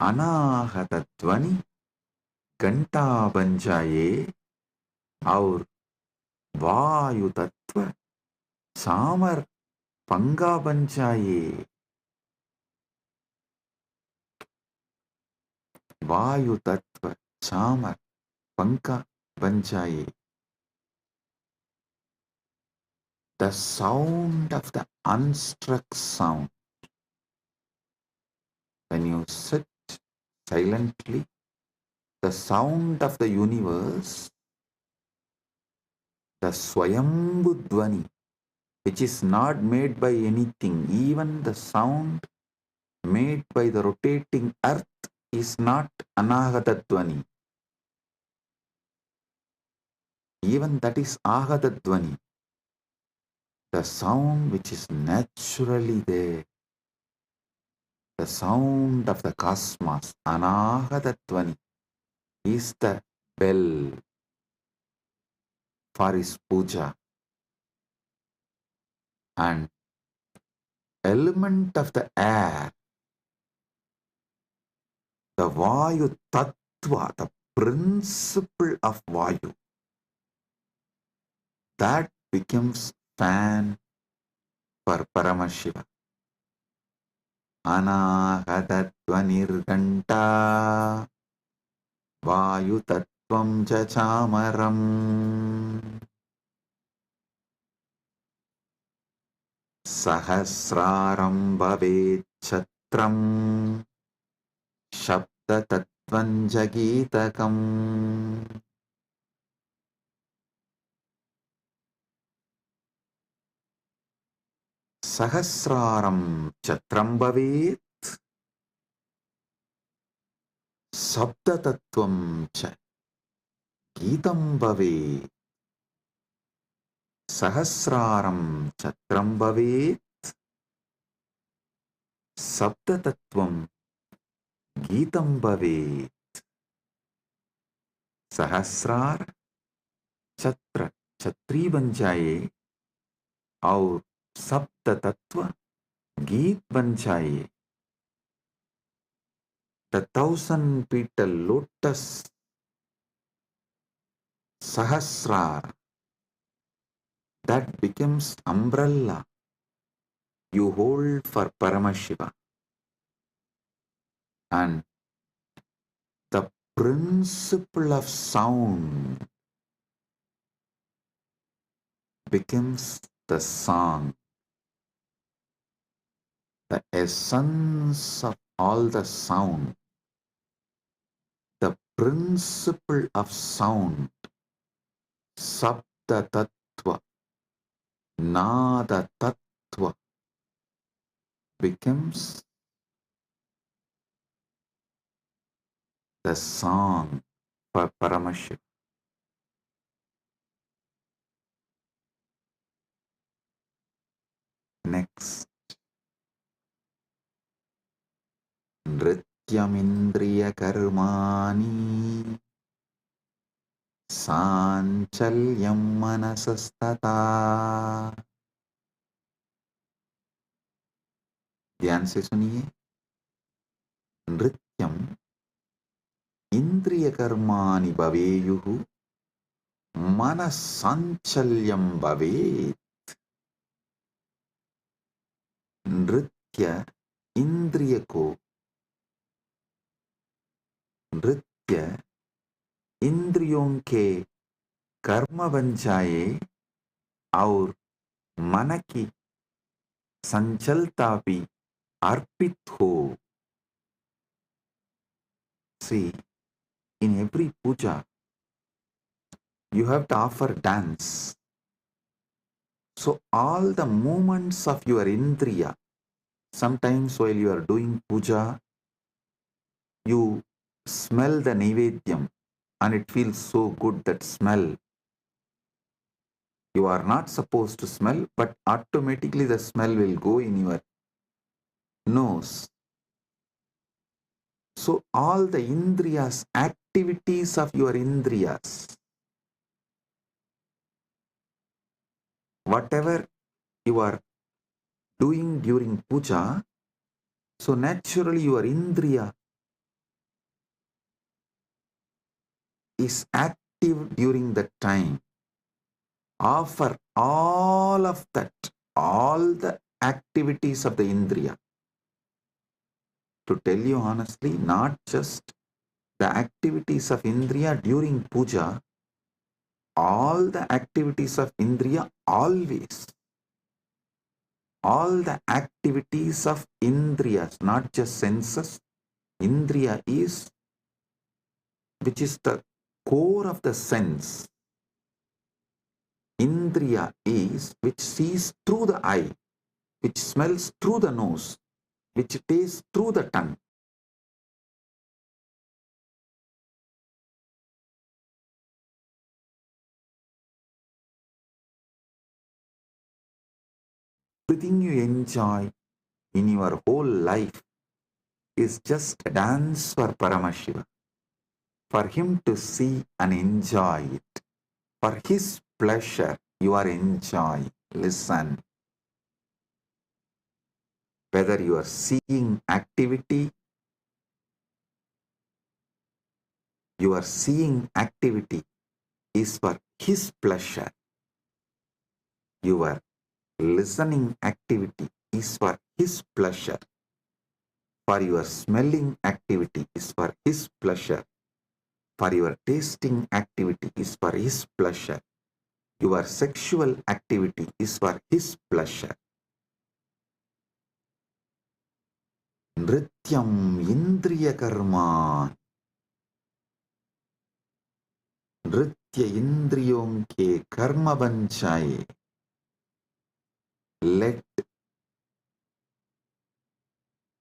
Anahatattvani घंटा बन जाए और वायु तत्व चामर पंगा बन जाए. वायु तत्व चामर पंखा बन जाए. The sound of the unstruck sound. When you sit silently, the sound of the universe, the Swayambhu Dvani, which is not made by anything, even the sound made by the rotating earth is not Anahata Dvani. Even that is Ahata Dvani. The sound which is naturally there, the sound of the cosmos, Anahata Dvani, is the bell for his puja. And element of the air, the Vayu Tattva, the principle of Vayu, that becomes fan for Paramashiva. Anahatatvanirganta Vayu Tattvam Chamaram. Sahasraram Bhavet క్షేత్రం శబ్దతత్వం జగీతకం సహస్రారం ఛత్రం భవేత్ శబ్దతత్వం చ గీతం భవేత్ సహస్రారం ఛత్రం భవేత్ శబ్దతత్వం गीतं भवेत् सहस्रार छत्र छत्री बन जाए और सप्त तत्व गीत बन जाए. The 1,000-petal lotus sahasrar that becomes umbrella you hold for Paramashiva. And the principle of sound becomes the song. The essence of all the sound, the principle of sound, Sabda Tattva, Nada Tattva, becomes the song for Paramashiva. Next, Nrityamindriya Karmani Sanchalyam Manasastata. ध्यान से सुनिए. नृत्यम इंद्रिय कर्माणि भवेयुः मनस्साञ्चल्यं भवेत्. नृत्य इंद्रिय को नृत्य इंद्रियों के कर्म बन जाए और मन की संचलता भी अर्पित हो. See, in every puja, you have to offer dance. So all the movements of your indriya, sometimes while you are doing puja, you smell the naivedyam and it feels so good, that smell. You are not supposed to smell, but automatically the smell will go in your nose. So all the indriyas, activities of your indriyas, whatever you are doing during puja, so naturally your indriya is active during that time. Offer all of that, all the activities of the indriya. To tell you honestly, not just the activities of indriya during puja, all the activities of indriya always. All the activities of indriyas, not just senses. Indriya is, which is the core of the sense. Indriya is which sees through the eye, which smells through the nose, which tastes through the tongue. Everything you enjoy in your whole life is just a dance for Paramashiva, for him to see and enjoy it. For his pleasure, you are enjoying. Listen. Whether you are seeing activity, your seeing activity is for his pleasure. Your listening activity is for his pleasure. For your smelling activity is for his pleasure. For your tasting activity is for his pleasure. Your sexual activity is for his pleasure. नृत्यम इंद्रिय कर्मा, नृत्य इंद्रियों के कर्म बन जाए. Let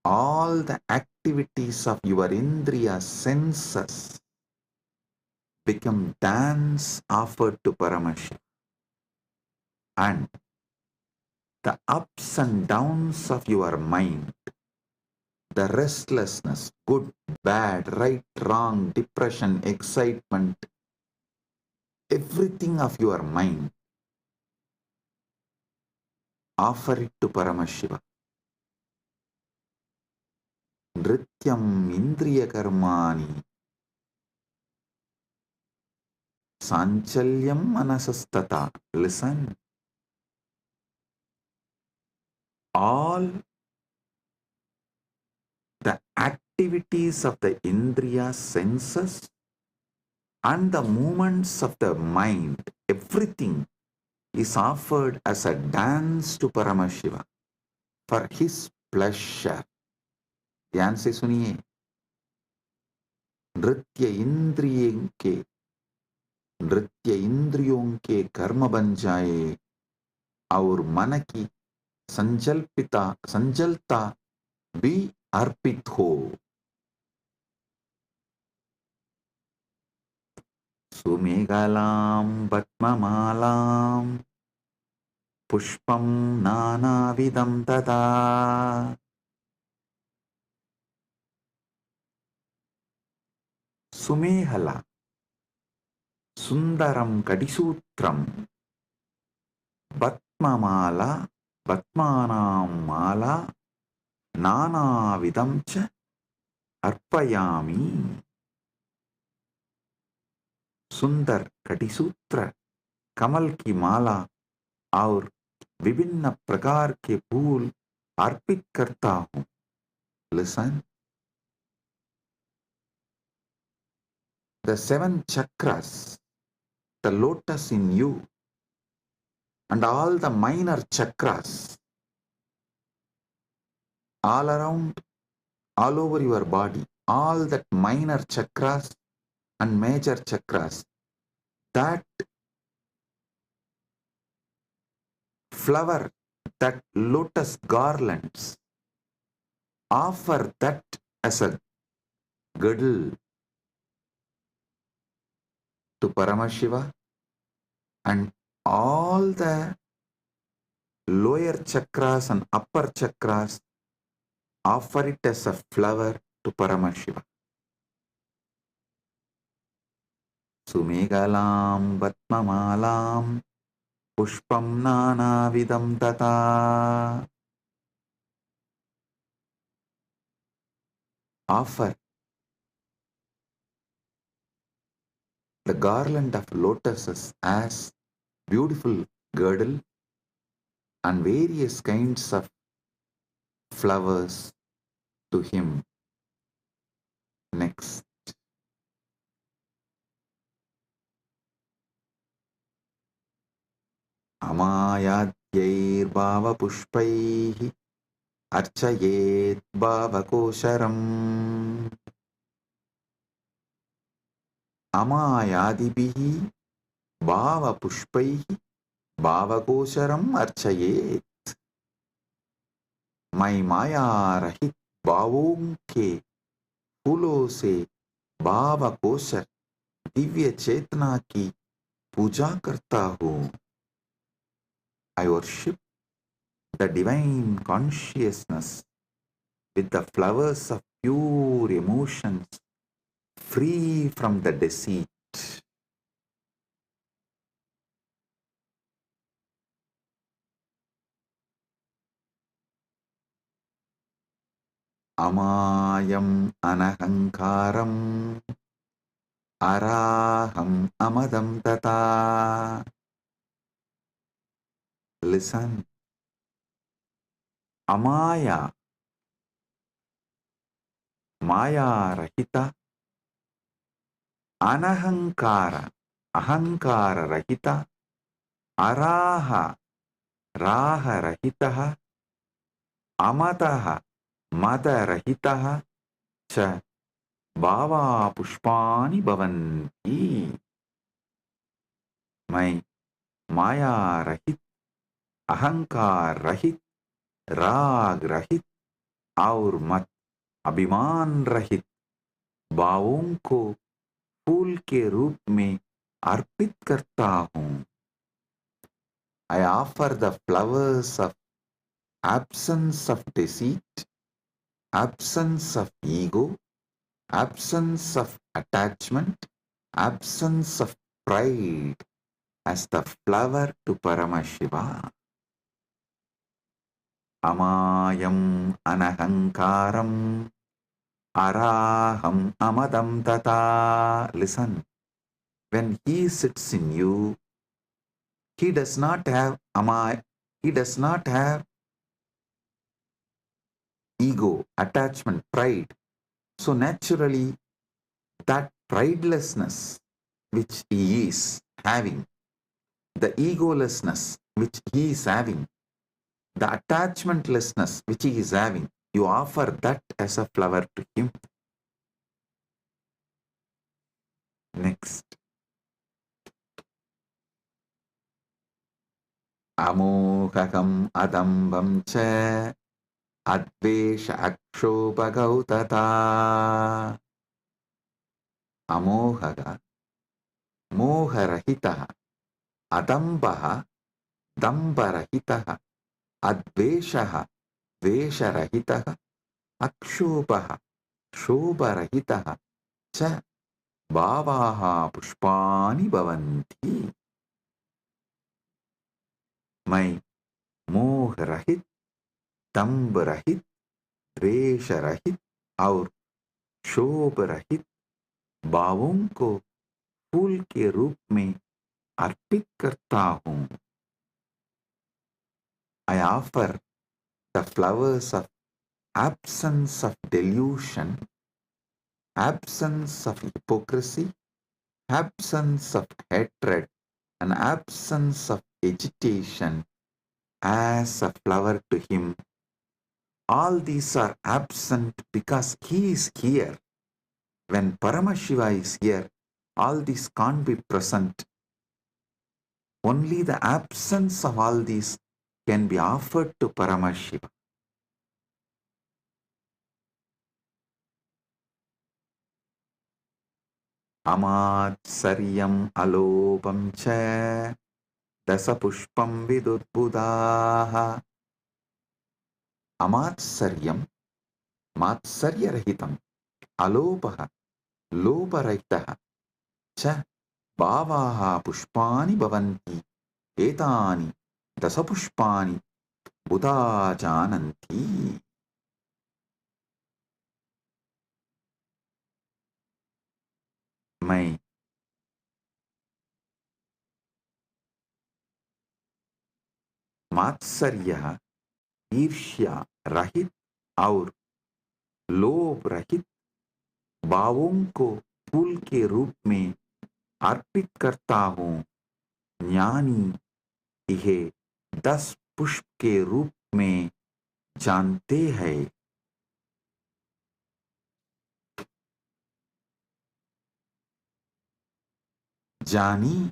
all the activities of your indriya senses become dance offered to Paramashiva, and the ups and downs of your mind, the restlessness, good, bad, right, wrong, depression, excitement, everything of your mind, offer it to Paramashiva. Nrityam indriya karmani, sanchalyam manasastata. Listen. All the activities of the indriya senses and the movements of the mind, everything is offered as a dance to Paramashiva for his pleasure. ध्यान से सुनिए. नृत्य इंद्रियों के कर्म बन जाए और मन की संजलता भी अर्पित हो. सुमेघलां पद्ममालां पुष्पं नानाविधं तदा. सुमेहला, सुंदरम कडिसूत्रम, पद्ममाला, पद्मानां माला, नानाविधं च अर्पयामि. सुंदर कटिसूत्र, कमल की माला और विभिन्न प्रकार के फूल अर्पित करता हूं. Listen. The 7 chakras, the lotus in you, and all the minor chakras, all around, all over your body, all that minor chakras and major chakras, that flower, that lotus garlands, offer that as a girdle to Paramashiva, and all the lower chakras and upper chakras offer it as a flower to Paramashiva. Sumegalam Vatmamalam Pushpam Nanavidam Tata. Offer the garland of lotuses as beautiful girdle and various kinds of flowers to him. Next. Amayadyir bhava pushpaihi archayet bhava kosharam. Amayadibihi bhava pushpaihi bhava kosharam archayet. मैं माया रहित भावों के फूलों से भाव kosher Divya चेतना की पूजा करता हूँ. I worship the divine consciousness with the flowers of pure emotions, free from the deceit. Amayam anahankaram araham amadam tata. Listen. Amaya, Maya Rahita, Anahankara, Ahankara Rahita, Araha, Raha Rahitaha, Amataha, Madarahitah cha bhava pushpani bhavanti. मैं माया रहित, अहंकार रहित, राग रहित और मत अभिमान रहित भावों को फूल के रूप में अर्पित करता हूँ. I offer the flowers of absence of deceit, absence of ego, absence of attachment, absence of pride as the flower to Paramashiva. Amayam anahankaram araham amadam tata. Listen, when he sits in you, he does not have he does not have ego, attachment, pride. So naturally, that pridelessness which he is having, the egolessness which he is having, the attachmentlessness which he is having, you offer that as a flower to him. Next. Amohakam adambam cha advesha akshobhagautata. Amohaga, moharahitaha, adambaha, dambarahitaha, adveshaha, vesharahitaha, akshobhaha, shobharahitaha cha bhavaha pushpani bhavanti. मैं मोह रहित, दंभ रहित, द्वेष रहित और शोभ रहित भावों को फूल के रूप में अर्पित करता हूँ. I offer the flowers of absence of delusion, absence of hypocrisy, absence of hatred, and absence of agitation as a flower to him. All these are absent because he is here. When Paramashiva is here, all these can't be present. Only the absence of all these can be offered to Paramashiva. Amatsariyam alopam cha dasapushpam vidudbudaha. Amatsaryam, matsaryarahitam, alopaha, loparahitaha cha bhavaha pushpani bhavanti. Etani dasapushpani buddha jananti. मैं मात्सर्य, ईर्ष्या रहित और लोभ रहित भावों को फूल के रूप में अर्पित करता हूँ. ज्ञानी इहे 10 पुष्प के रूप में जानते हैं. जानी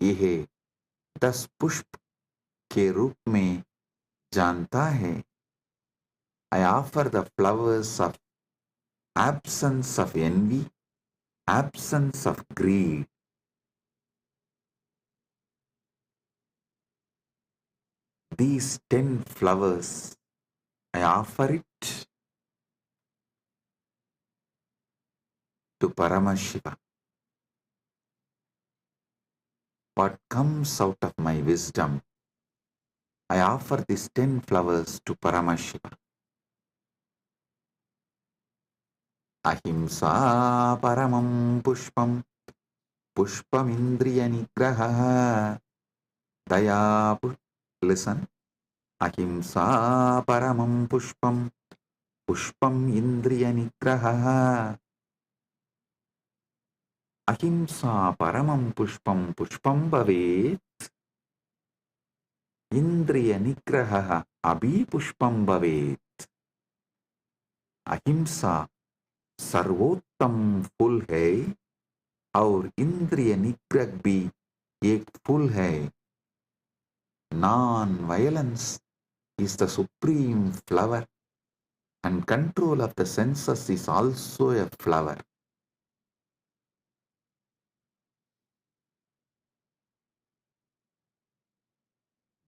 यह 10 पुष्प के रूप में जानता है. I offer the flowers of absence of envy, absence of greed. These 10 flowers, I offer it to Paramashiva. What comes out of my wisdom, I offer these 10 flowers to Paramashiva. Ahimsa paramam pushpam, pushpam indriya nigraha, daya. Listen. Ahimsa paramam pushpam, pushpam indriya nigraha. Ahimsa paramam pushpam, pushpam bhavet. Indriya nigraha abhi pushpam bhavet. अहिंसा सर्वोत्तम फूल है और इंद्रिय निग्रह भी एक फूल है. Non-violence is the supreme flower and control of the senses is also a flower.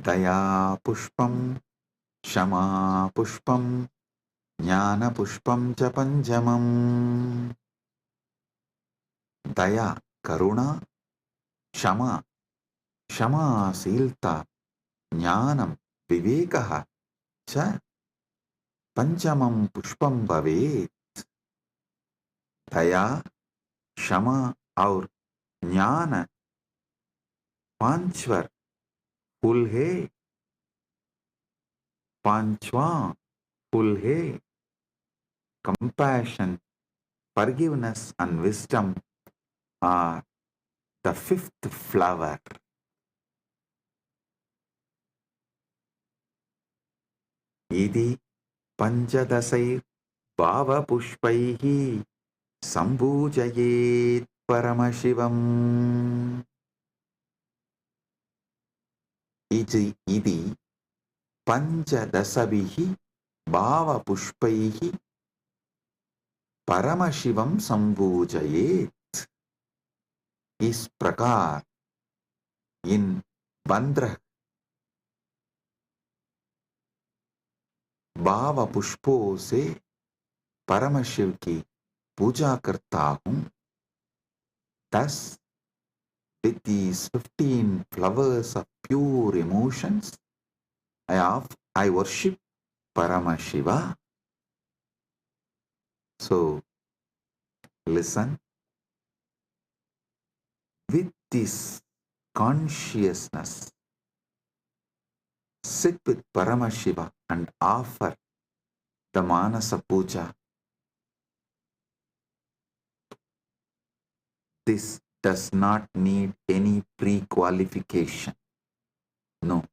Daya pushpam, Shama pushpam, Jnana pushpam cha panjamam. Daya karuna, Shama Shamasīlta, Jnanam Vivekaha cha Panchamam Pushpam Bhavet. दया क्षमा और ज्ञान पांचवर फूल है. पांचवा फूल है. Compassion, forgiveness and wisdom are the fifth flower. इति पंचदशैर् भावपुष्पैः सम्पूजयेत् परमशिवम्. इति पंचदशभिः भावपुष्पैः परमशिवं सम्पूजयेत्. इस प्रकार इन 15 भाव पुष्पों से परमशिव की पूजा करता हूँ. Thus, with these 15 flowers of pure emotions, I worship Paramashiva. So, listen. With this consciousness, sit with Paramashiva and offer the Manasa Puja. This does not need any pre-qualification. No.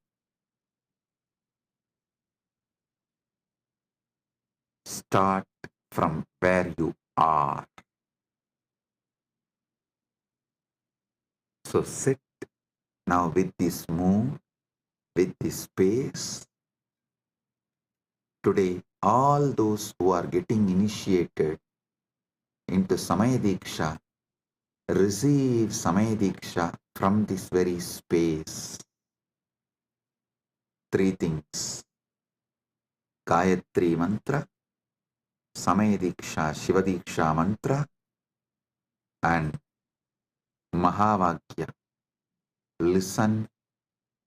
Start from where you are. So sit now with this mood, with this space. Today, all those who are getting initiated into Samaya Diksha receive Samaya Diksha from this very space. 3 things. Gayatri Mantra, Samaya Diksha, Shiva Diksha Mantra, and Mahavakya. Listen,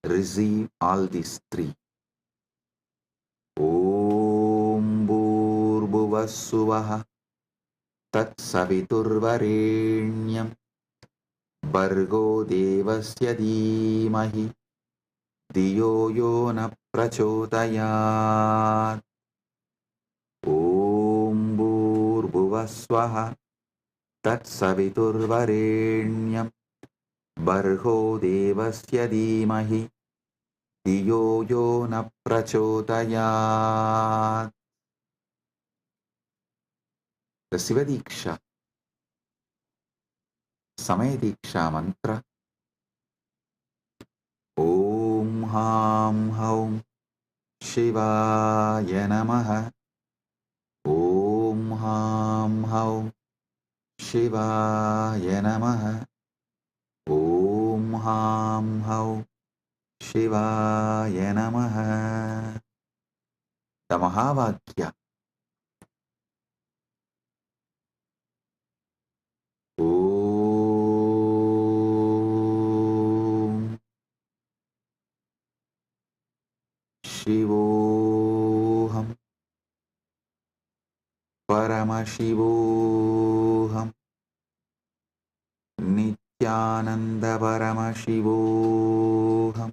receive all these 3. Om Bhurбhuvah Tat Saviturvarenyam Bhargo Devasya Dhimahi Diyo Yo Na Prachodayat. Om Bhurбhuvah Tat Saviturvarenyam Bhargo Devasya Dhimahi Diyo Yo Na Prachodayat. The Shiva Diksha, Samaya Diksha Mantra. Om Ham Haum Shivaya Namaha. Om Ham Haum Shivaya Namaha. Om Ham Haum Shivaya Namaha. The Mahavakya. Om Shivoham Paramashivoham Nityananda Paramashivoham.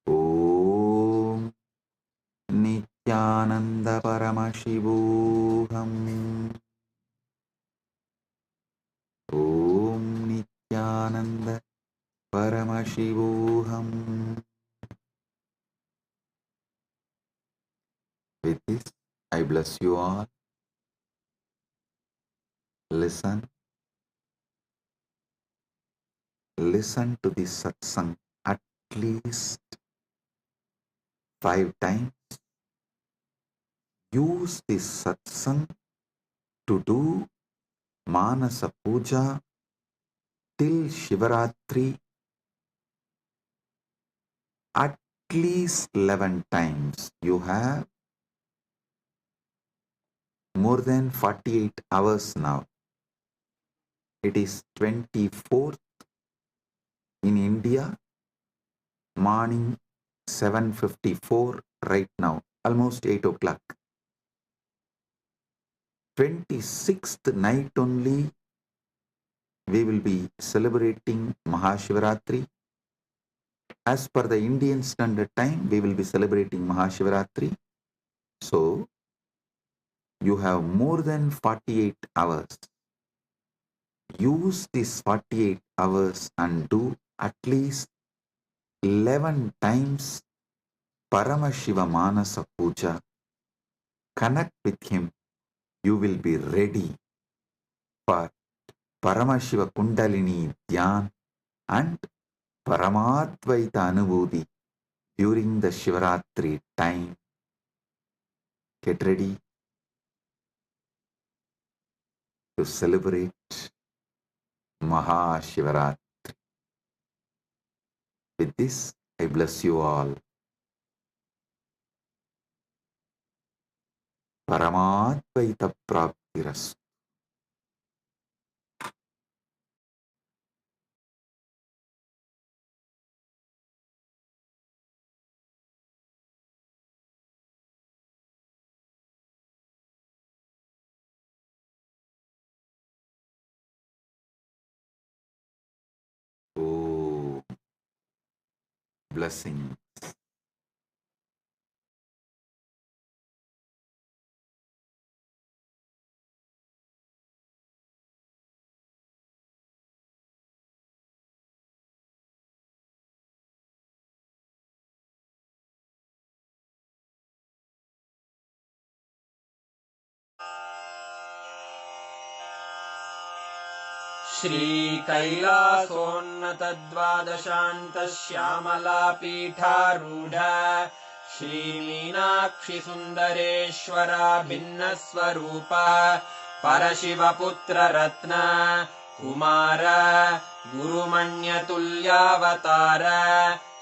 Om Nityananda Paramashivoham. Om Nityananda Paramashivoham. With this, I bless you all. Listen to this satsang at least 5 times. Use this satsang to do Manasa Puja till Shivaratri at least 11 times. You have more than 48 hours now. It is 24th in India, morning 7:54 right now, almost 8 o'clock. 26th night only we will be celebrating Mahashivaratri. As per the Indian Standard Time, we will be celebrating Mahashivaratri. So, you have more than 48 hours. Use these 48 hours and do at least 11 times Paramashiva Manasa Puja. Connect with him. You will be ready for Paramashiva Kundalini Dhyan and Paramadvaita Anubhuti during the Shivaratri time. Get ready to celebrate Mahashivaratri. With this, I bless you all. Paramadvaita Praptirastu. Oh, blessings. श्रीकैलासोन्नतद्वादशान्तश्यामलापीठारूढ श्रीमीनाक्षिसुन्दरेश्वरा भिन्नस्वरूप परशिवपुत्ररत्न Kumar गुरुमण्यतुल्यावतार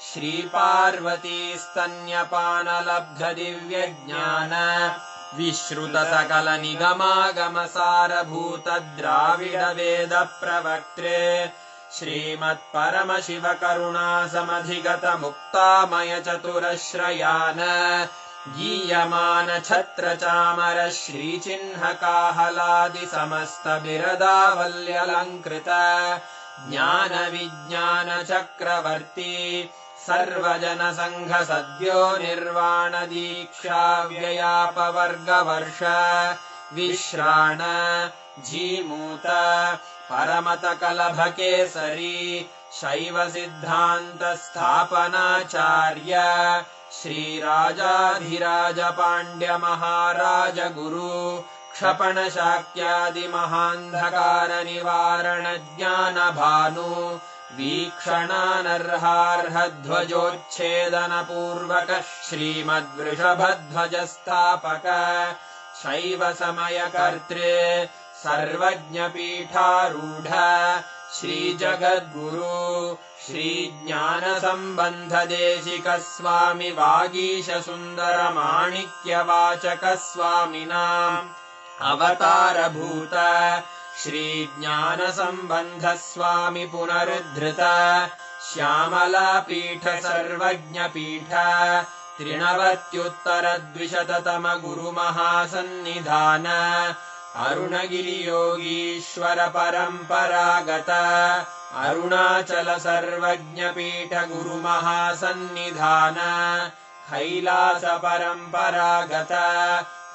श्रीपार्वतीस्तन्यपानलब्धदिव्यज्ञान विश्रुतसकलनिगमागमसारभूत द्राविडवेद प्रवक्त्रे श्रीमत्परमशिवकरुणासमधिगत मुक्तामय चतुरश्रयान गीयमान छत्रचामर श्रीचिह्नकाहलादि समस्त बिरदावल्यलङ्कृत ज्ञानविज्ञान चक्रवर्ती सर्वजन संघ सद्यो निर्वाण दीक्षा व्ययापवर्गवर्ष विश्राण जीमूत परमत कलभकेसरी शैव सिद्धान्त स्थापनाचार्य श्रीराजाधिराज पाण्ड्य महाराज गुरु क्षपण शाक्यादि महान्धकार निवारण ज्ञान भानु वीक्षणानर्हार्हध्वजोच्छेदन पूर्वक श्रीमद्वृषभध्वजस्थापक शैव समय कर्त्रे सर्वज्ञपीठारूढ श्रीजगद्गुरु श्रीज्ञानसम्बन्ध देशिक स्वामि वागीश सुन्दर माणिक्यवाचक स्वामिनाम् अवतारभूत श्रीज्ञानसम्बन्ध स्वामि पुनरुद्धृत श्यामलापीठ सर्वज्ञपीठ 93 गुरुमहासन्निधान अरुणगिरियोगीश्वर परम्परागत अरुणाचल सर्वज्ञपीठ गुरुमहासन्निधान कैलास परम्परागत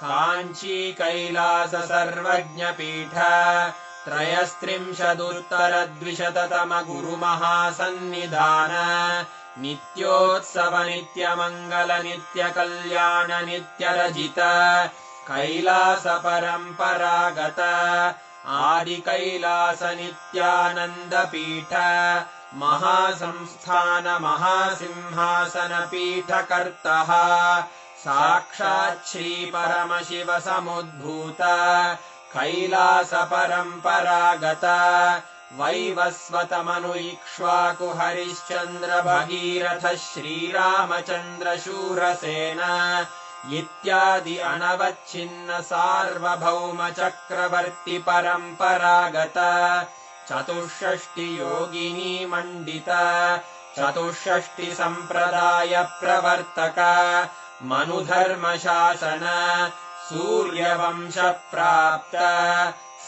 काञ्ची कैलास सर्वज्ञपीठ 33 गुरुमहासन्निधान नित्योत्सव नित्यमङ्गल नित्यकल्याण नित्यरजित कैलास परम्परागत आदिकैलास नित्यानन्द पीठ महासंस्थान महासिंहासन पीठकर्तः साक्षात् श्री परमशिव समुद्भूत कैलास परम्परागत वैवस्वत मनु इक्ष्वाकु हरिश्चन्द्र भगीरथ श्रीरामचन्द्र शूरसेन इत्यादि अनवच्छिन्न सार्वभौम चक्रवर्ति परम्परागत चतुष्षष्टि योगिनी मण्डित चतुष्षष्टि सम्प्रदाय प्रवर्तक मनुधर्म शासन सूर्यवंश प्राप्त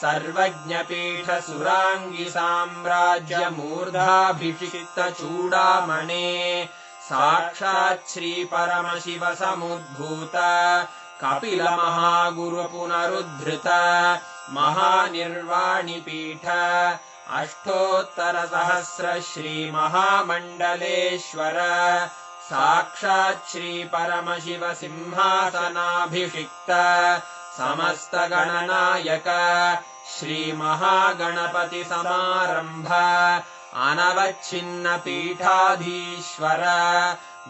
सर्वज्ञपीठ सुरांगी साम्राज्य मूर्धाभिषिक्त चूडामणे साक्षात् श्री परमशिव समुद्भूत कपिल महागुरु पुनरुद्धृत महानिर्वाणि पीठ अष्टोत्तर सहस्र श्री महामण्डलेश्वर साक्षात् श्री परमशिव सिंहासनाभिषिक्त समस्त गणनायक श्री महागणपति समारंभ अनवच्छिन्न पीठाधीश्वर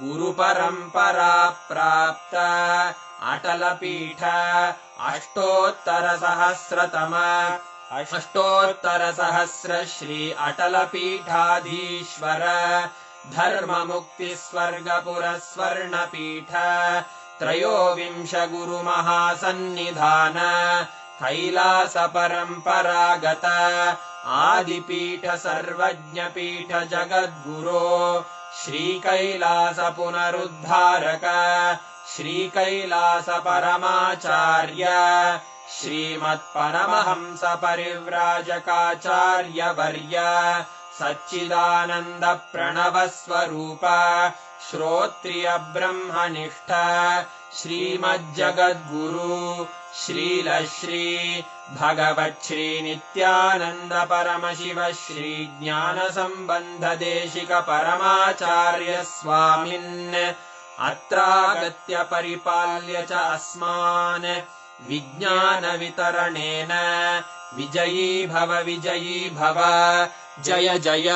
गुरु परंपरा प्राप्त अटल पीठ अष्टोत्तर सहस्र श्री अटल पीठाधीश्वर धर्म मुक्ति स्वर्गपुर स्वर्ण पीठ त्रयोविंश गुरु महासन्निधान कैलास परम्परागत आदिपीठ सर्वज्ञ पीठ जगद्गुरो श्री कैलास पुनरुद्धारक श्री कैलास परमाचार्य श्रीमत्परमहंस परिव्राजकाचार्य वर्य सच्चिदानंद प्रणव स्वरूप श्रोत्रिय ब्रह्मनिष्ठ श्रीमज्जगद्गुरु श्रीलश्री भगवच्छ्री नित्यानंद परमशिव श्री ज्ञान संबंध देशिक परमाचार्य स्वामिन् अत्रागत्य परिपाल्य च अस्मान् विज्ञान वितरणेन विजयी भव जय जय।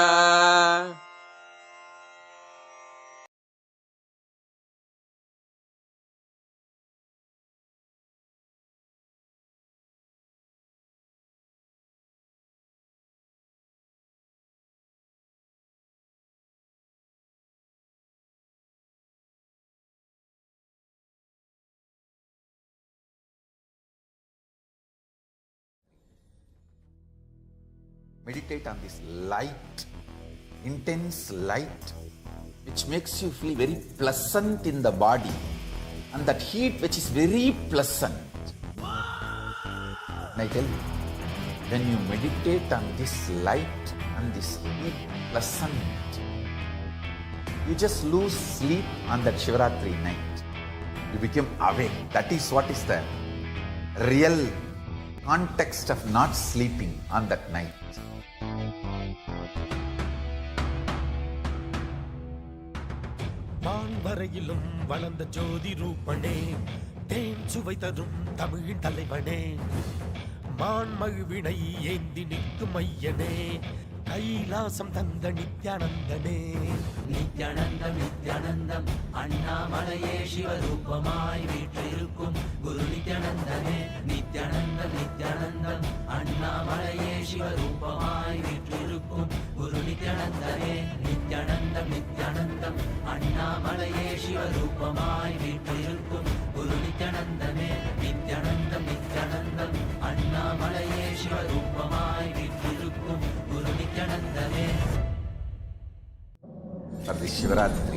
Meditate on this light, intense light, which makes you feel very pleasant in the body, and that heat which is very pleasant. And I tell you, when you meditate on this light and this heat pleasant, you just lose sleep on that Shivaratri night. You become awake. That is what is the real context of not sleeping on that night. வான்வரையிலும் வளர்ந்த ஜோதி ரூபனே தேன் சுவை தரும் தமிழின் தலைவனே மான்மகிழ்வினை ஏந்தி நிற்கும் ஐயனே கைலாசம் தந்த நித்யானந்தனே நித்யானந்தம் நித்யானந்தம் அண்ணாமலையே சிவரூபமாய் வீற்றிருக்கும் குரு நித்யானந்தனே நித்யானந்தம் நித்யானந்தம் அண்ணாமலையே சிவரூபமாய் வீற்றிருக்கும் குரு நித்யானந்தனே நித்யானந்தம் நித்யானந்தம் அண்ணாமலையே சிவரூபமாய் வீற்றிருக்கும் குரு நித்யானந்தனே நித்யானந்தம் நித்யானந்தம் அண்ணாமலையே சிவரூபமாய் வீற்றிருக்கும் குரு நித்யானந்தனே. For this Shivaratri,